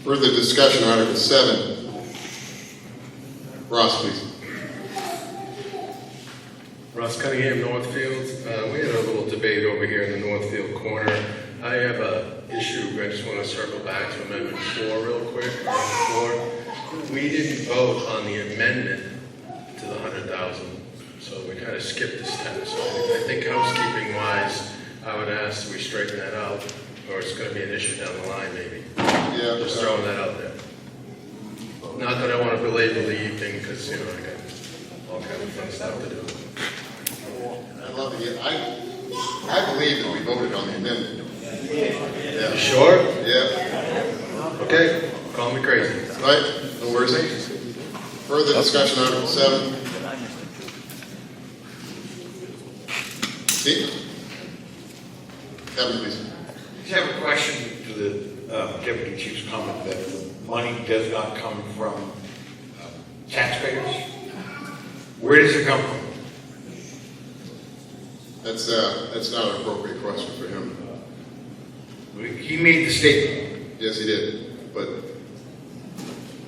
Speaker 1: Further discussion, Article 7. Ross, please.
Speaker 18: Ross Cunningham, Northfield. We had a little debate over here in the Northfield corner. I have a issue. I just want to circle back to Amendment 4 real quick. On the floor. We didn't vote on the amendment to the 100,000, so we kind of skipped this step. So I think housekeeping wise, I would ask that we straighten that out, or it's going to be an issue down the line maybe.
Speaker 1: Yeah.
Speaker 18: Just throwing that out there. Not that I want to belabor the evening, because I got all kind of fun stuff to do.
Speaker 1: I'd love to get, I believe that we voted on the amendment. Yeah.
Speaker 18: You sure?
Speaker 1: Yeah.
Speaker 18: Okay, call me crazy.
Speaker 1: Right, no worries. Further discussion, Article 7. Steve? Kevin, please.
Speaker 7: I just have a question to the Deputy Chief's comment that the money does not come from taxpayers. Where does it come from?
Speaker 1: That's not an appropriate question for him.
Speaker 7: He made the statement.
Speaker 1: Yes, he did, but...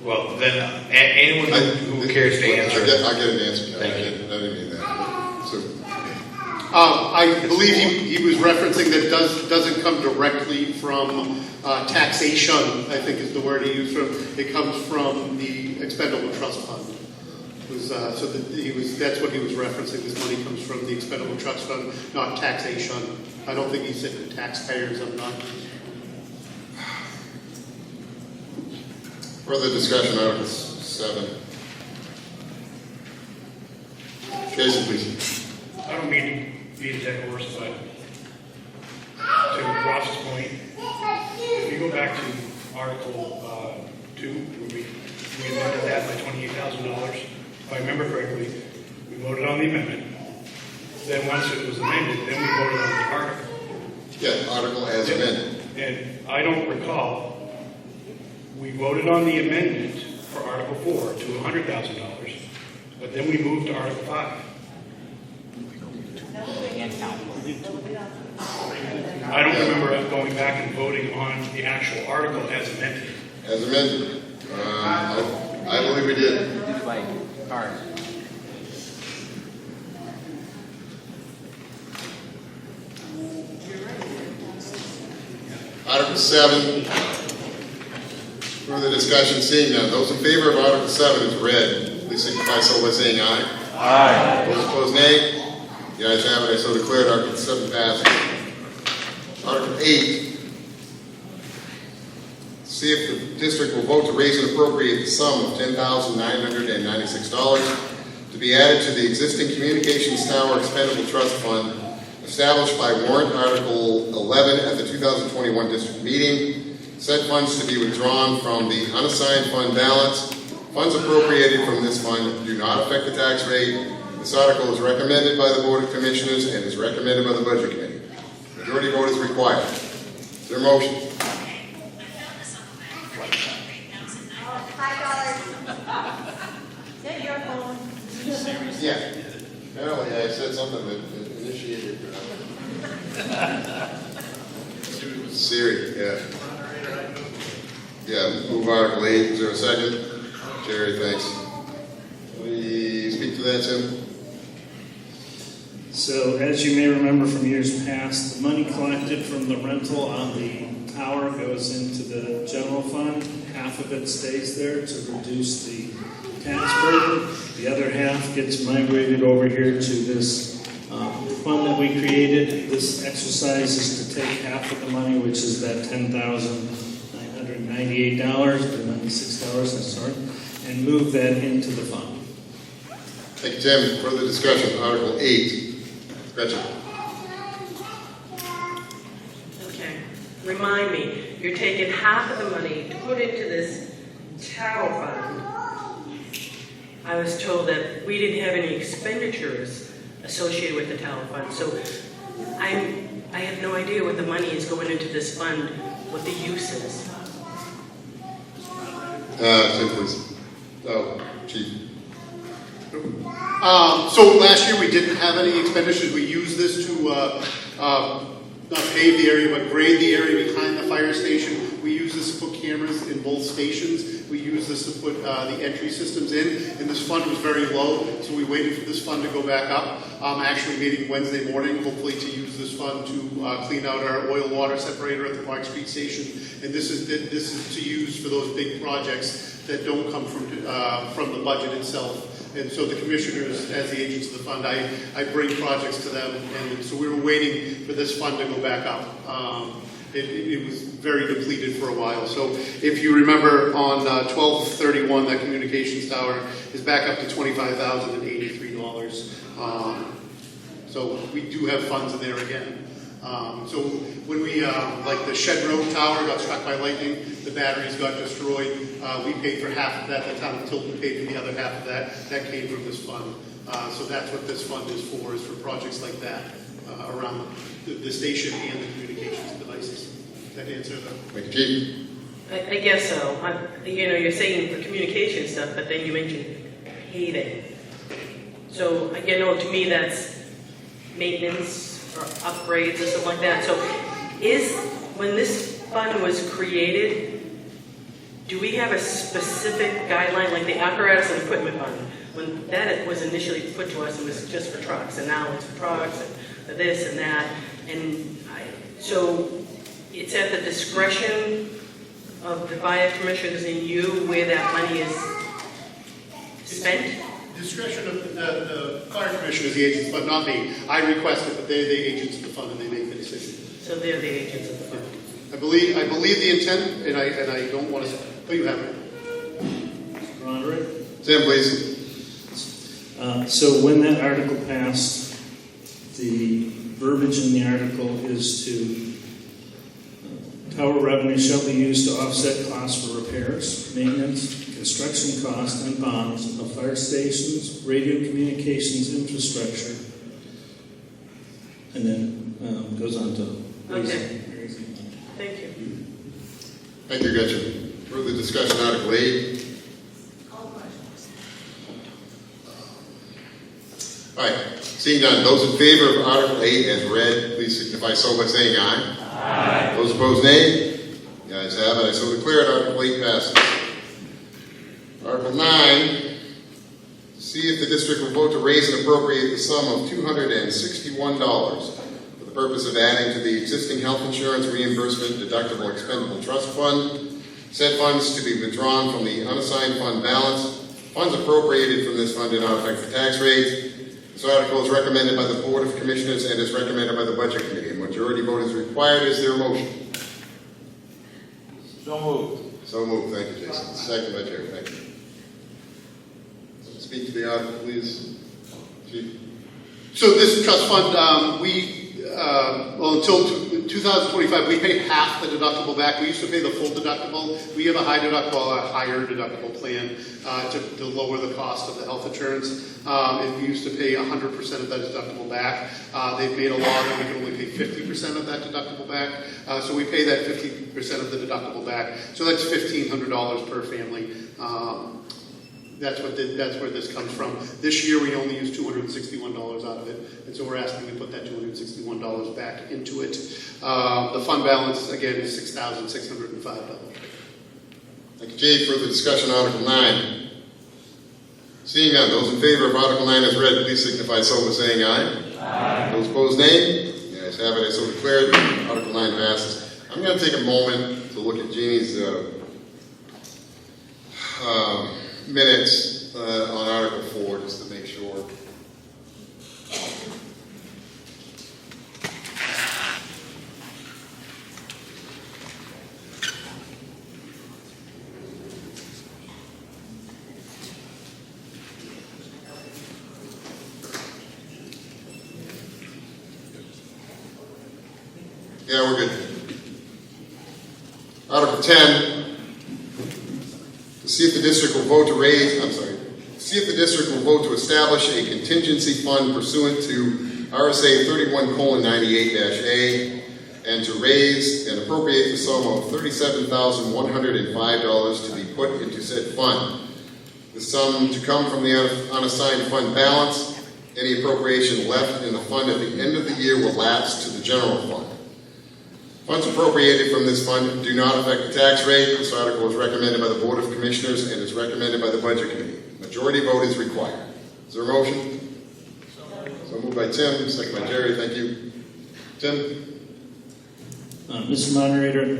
Speaker 7: Well, then anyone who cares to answer...
Speaker 1: I'll get an answer.
Speaker 7: Thank you.
Speaker 1: I didn't mean that. So,
Speaker 4: I believe he was referencing that doesn't come directly from taxation, I think is the word he used. It comes from the expendable trust fund. That's what he was referencing. This money comes from the expendable trust fund, not taxation. I don't think he said the taxpayers. I'm not.
Speaker 1: further discussion, Article 7. Jason, please.
Speaker 19: I don't mean to be a dead horse, but to Ross's point, if you go back to Article 2, where we amended that by $28,000, if I remember correctly, we voted on the amendment. Then once it was amended, then we voted on the article.
Speaker 1: Yeah, article as amended.
Speaker 19: And I don't recall, we voted on the amendment for Article 4 to $100,000, but then we moved to Article 5. I don't remember us going back and voting on the actual article as amended.
Speaker 1: As amended. I believe we did. Article 7. Further discussion, seeing none. Those in favor of Article 7 is read, please signify so by saying aye.
Speaker 2: Aye.
Speaker 1: Those opposed, nay. The ayes have it. I so declared. Article 7 passes. Article 8. See if the district will vote to raise and appropriate the sum of $10,996 to be added to the existing Communications Tower Expendable Trust Fund established by warrant Article 11 at the 2021 district meeting. Said funds to be withdrawn from the unassigned fund balance. Funds appropriated from this fund do not affect the tax rate. This article is recommended by the Board of Commissioners and is recommended by the Budget Committee. Majority vote is required. Is there a motion? Yeah. Apparently I said something that initiated. Siri, yeah. Yeah, move Article 8. Is there a second? Jerry, thanks. Will you speak to that, Tim?
Speaker 3: So, as you may remember from years past, the money collected from the rental on the tower goes into the general fund. Half of it stays there to reduce the tax burden. The other half gets migrated over here to this fund that we created. This exercise is to take half of the money, which is that $10,998, or $96, I'm sorry, and move that into the fund.
Speaker 1: Thank you, Tim. Further discussion, Article 8. Gretchen.
Speaker 8: Okay, remind me, you're taking half of the money to put into this tower fund. I was told that we didn't have any expenditures associated with the tower fund, so I have no idea what the money is going into this fund, what the use is.
Speaker 1: Tim, please. Oh, Chief.
Speaker 4: So last year we didn't have any expenditures. We used this to not pave the area, but grade the area behind the fire station. We use this to put cameras in both stations. We use this to put the entry systems in, and this fund was very low, so we waited for this fund to go back up. I'm actually meeting Wednesday morning, hopefully to use this fund to clean out our oil water separator at the Park Street station. And this is to use for those big projects that don't come from the budget itself. And so the commissioners, as the agents of the fund, I bring projects to them, and so we were waiting for this fund to go back up. It was very depleted for a while. So if you remember on 1231, that communications tower is back up to $25,083. So we do have funds in there again. So when we, like the Shed Road Tower got struck by lightning, the batteries got destroyed, we paid for half of that, the town of Tilton paid for the other half of that. That came from this fund. So that's what this fund is for projects like that around the station and the communications devices. That answer that?
Speaker 1: Thank you, Chief.
Speaker 8: I guess so. You're saying the communication stuff, but then you mentioned paving. So, to me that's maintenance or upgrades or something like that. So when this fund was created, do we have a specific guideline, like the apparatus and equipment fund? When that was initially put to us, it was just for trucks, and now it's for trucks, and for this and that. So it's at the discretion of the fire commissioners and you where that money is spent?
Speaker 4: Discretion of the fire commissioners, the agents, but not me. I request it, but they're the agents of the fund and they make the decision.
Speaker 8: So they're the agents of the fund.
Speaker 4: I believe the intent, and I don't want to. Oh, you have it.
Speaker 3: Mr. Roderick?
Speaker 1: Tim, please.
Speaker 3: So when that article passed, the verbiage in the article is to tower revenue shall be used to offset costs for repairs, maintenance, construction costs, and bonds of fire stations, radio communications infrastructure, and then goes on to.
Speaker 8: Okay. Thank you.
Speaker 1: Thank you, Gretchen. Further discussion, Article 8. All right, seeing none, those in favor of Article 8 as read, please signify so by saying aye. Aye. Those opposed, nay. The ayes have it. I so declare it. Article 8 passes. Article 9, see if the district will vote to raise and appropriate the sum of $261 for the purpose of adding to the existing health insurance reimbursement deductible expendable trust fund. Said funds to be withdrawn from the unassigned fund balance. Funds appropriated from this fund do not affect the tax rate. This article is recommended by the Board of Commissioners and is recommended by the Budget Committee. A majority vote is required. Is there a motion?
Speaker 7: So moved.
Speaker 1: So moved. Thank you, Jason. Second by Jerry. Thank you. Speak to the article, please. Chief.
Speaker 4: So this trust fund, until 2025, we pay half the deductible back. We used to pay the full deductible. We have a higher deductible plan to lower the cost of the health insurance. And we used to pay 100% of that deductible back. They've made a law that we can only pay 50% of that deductible back. So we pay that 50% of the deductible back. So that's $1,500 per family. That's where this comes from. This year we only used $261 out of it, and so we're asking to put that $261 back into it. The fund balance again is $6,605.
Speaker 1: Thank you, Chief. Further discussion on Article 9. Seeing none, those in favor of Article 9 as read, please signify so by saying aye. Aye. Those opposed, nay. The ayes have it. I so declare that Article 9 passes. I'm going to take a moment to look at Jeannie's minutes on Article 4 just to make sure. Yeah, we're good. Article 10. See if the district will vote to establish a contingency fund pursuant to RSA 31:98-A, and to raise and appropriate the sum of $37,105 to be put into said fund. The sum to come from the unassigned fund balance. Any appropriation left in the fund at the end of the year will lapse to the general fund. Funds appropriated from this fund do not affect the tax rate. This article is recommended by the Board of Commissioners and is recommended by the Budget Committee. Majority vote is required. Is there a motion? So moved by Tim, second by Jerry. Thank you. Tim?
Speaker 3: Mr. Moderator,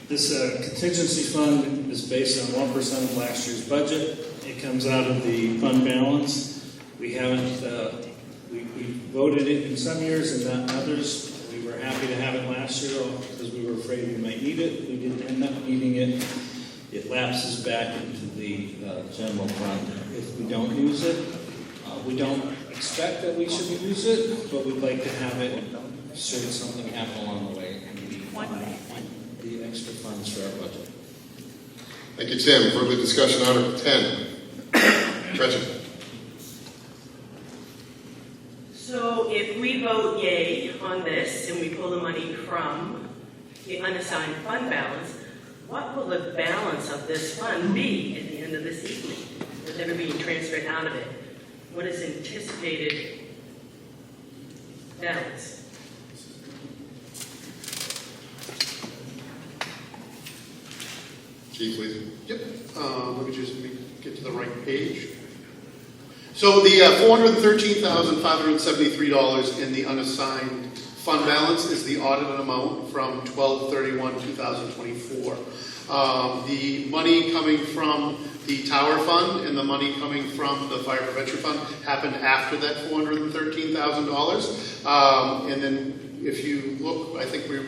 Speaker 3: this contingency fund is based on 1% of last year's budget. It comes out of the fund balance. We haven't, we voted it in some years and not others. We were happy to have it last year because we were afraid we might need it. We didn't end up needing it. It lapses back into the general fund if we don't use it. We don't expect that we should use it, but we'd like to have it should something happen along the way and we want the extra funds for our budget.
Speaker 1: Thank you, Tim. Further discussion, Article 10. Gretchen.
Speaker 8: So if we vote yay on this and we pull the money from the unassigned fund balance, what will the balance of this fund be at the end of this evening? With never being transferred out of it. What is anticipated balance?
Speaker 1: Chief, please.
Speaker 4: Yep. Let me just get to the right page. So the $413,573 in the unassigned fund balance is the audited amount from 12/31/2024. The money coming from the tower fund and the money coming from the fire prevention fund happened after that $413,000. And then if you look, I think we're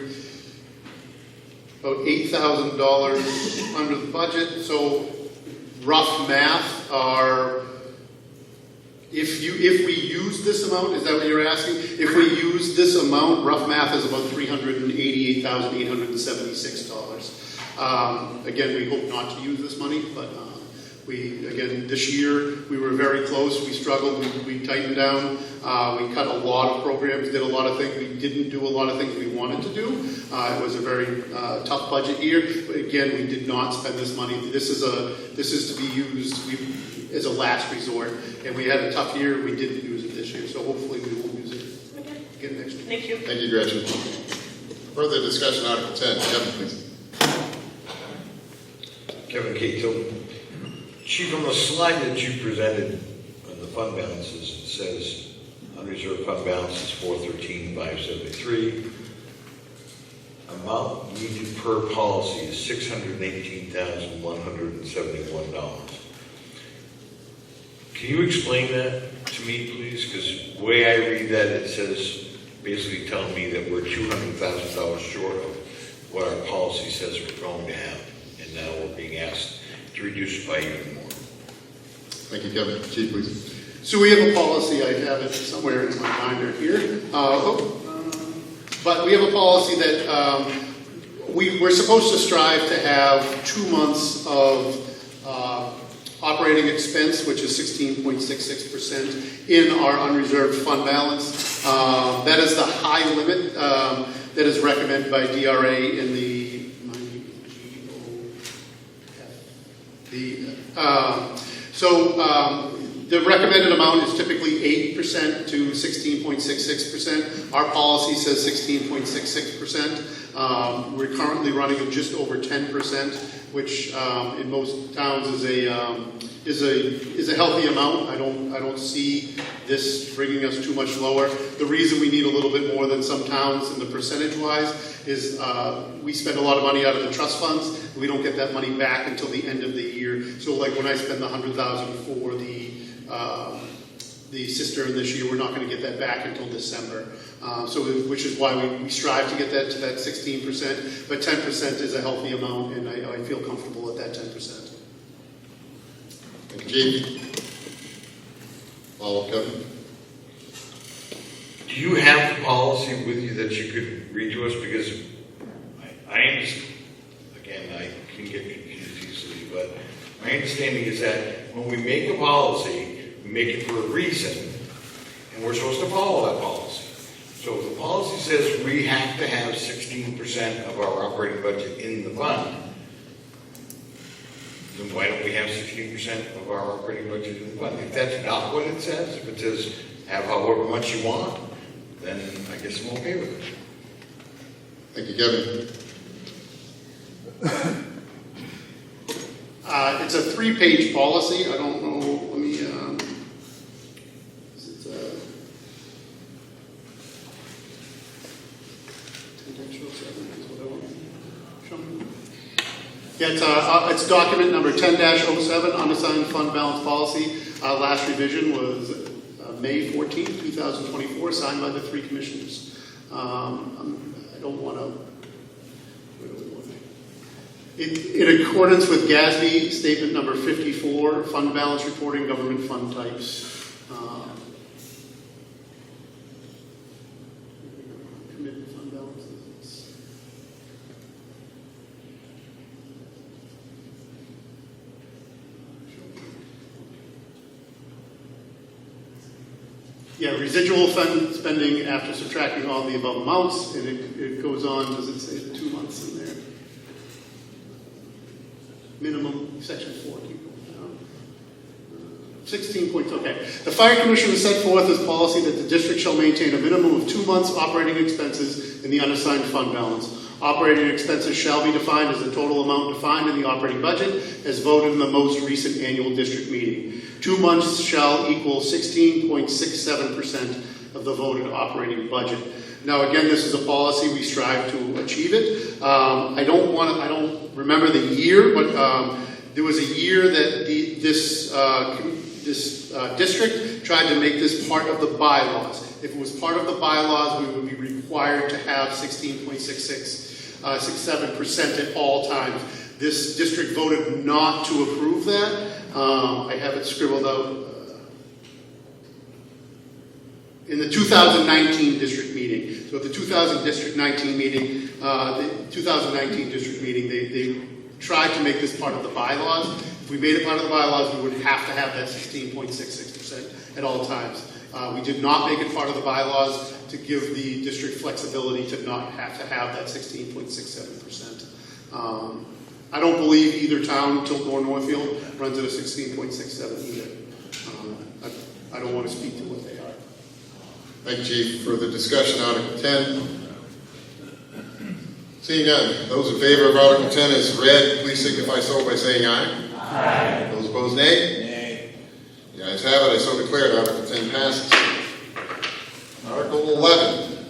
Speaker 4: about $8,000 under the budget. So rough math are, if we use this amount, is that what you're asking? If we use this amount, rough math is about $388,876. Again, we hope not to use this money, but this year we were very close. We struggled. We tightened down. We cut a lot of programs, did a lot of things. We didn't do a lot of things we wanted to do. It was a very tough budget year. But again, we did not spend this money. This is to be used as a last resort. And we had a tough year. We didn't use it this year. So hopefully we will use it again next year.
Speaker 8: Thank you.
Speaker 1: Thank you, Gretchen. Further discussion, Article 10. Kevin, please.
Speaker 7: Kevin K. Tilton. Chief, on the slide that you presented on the fund balances, it says unreserved fund balance is $413,573. Amount needed per policy is $618,171. Can you explain that to me, please? Because the way I read that, it says basically telling me that we're $200,000 short of what our policy says we're going to have, and now we're being asked to reduce by even more.
Speaker 1: Thank you, Kevin. Chief, please.
Speaker 4: So we have a policy, I have it somewhere in my binder here, but we have a policy that we're supposed to strive to have 2 months of operating expense, which is 16.66% in our unreserved fund balance. That is the high limit that is recommended by DRA in the the recommended amount is typically 8% to 16.66%. Our policy says 16.66%. We're currently running at just over 10%, which in most towns is a healthy amount. I don't see this bringing us too much lower. The reason we need a little bit more than some towns in the percentage-wise is we spend a lot of money out of the trust funds. We don't get that money back until the end of the year. So like when I spend the $100,000 for the cistern this year, we're not going to get that back until December. Which is why we strive to get that to that 16%, but 10% is a healthy amount, and I feel comfortable at that 10%.
Speaker 1: Thank you, Chief. Follow up, Kevin.
Speaker 7: Do you have the policy with you that you could read to us? Because I understand, again, I can get confused easily, but my understanding is that when we make a policy, we make it for a reason, and And we're supposed to follow that policy. So if the policy says we have to have 16% of our operating budget in the fund, then why don't we have 16% of our operating budget in the fund? If that's not what it says, if it says have however much you want, then I guess I'm okay with it.
Speaker 1: Thank you, Kevin.
Speaker 4: It's a 3-page policy. I don't know, let me, is it, 10-07 is what I want to show me. Yeah, it's document number 10-07, unassigned fund balance policy. Last revision was May 14th, 2024, signed by the 3 commissioners. I don't want to. In accordance with GASB statement number 54, fund balance reporting, government fund types. Committed fund balances. Yeah, residual fund spending after subtracting all the above amounts, and it goes on, does it say 2 months in there? Minimum, section 4, keep going down. 16 points, okay. The fire commissioner set forth as policy that the district shall maintain a minimum of 2 months operating expenses in the unassigned fund balance. Operating expenses shall be defined as the total amount defined in the operating budget as voted in the most recent annual district meeting. 2 months shall equal 16.67% of the voted operating budget. Now, again, this is a policy, we strive to achieve it. I don't remember the year, but there was a year that this district tried to make this part of the bylaws. If it was part of the bylaws, we would be required to have 16.67% at all times. This district voted not to approve that. I have it scribbled out. In the 2019 district meeting. So at the 2019 meeting, they tried to make this part of the bylaws. If we made it part of the bylaws, we would have to have that 16.66% at all times. We did not make it part of the bylaws to give the district flexibility to not have to have that 16.67%. I don't believe either town, Tilton or Northfield, runs at a 16.67 either. I don't want to speak to what they are.
Speaker 1: Thank you, Chief. Further discussion, Article 10. Seeing none, those in favor of Article 10 as read, please signify so by saying aye. Aye. Those opposed, nay. Nay. The ayes have it. I so declare Article 10 passes. Article 11.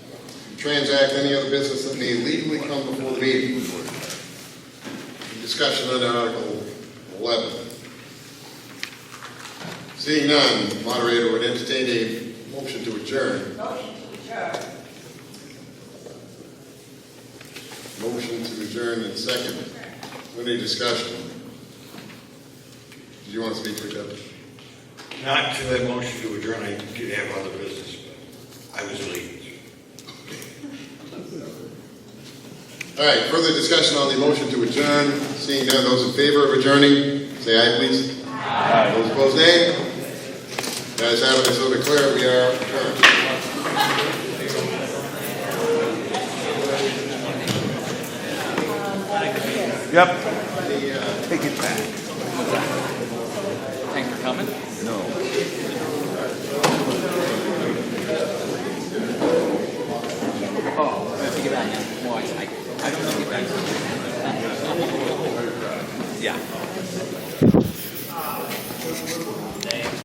Speaker 1: Transact any other business that may legally come before the meeting. Discussion under Article 11. Seeing none, moderator would entertain a motion to adjourn.
Speaker 20: Motion to adjourn.
Speaker 1: Motion to adjourn in second. Any discussion? Did you want to speak for Kevin?
Speaker 7: Not to the motion to adjourn. I did have other business, but I was late.
Speaker 1: All right, further discussion on the motion to adjourn. Seeing none, those in favor of adjourning, say aye, please. Aye. Those opposed, nay. The ayes have it, I so declare we are adjourned.
Speaker 16: Yep. Take it back.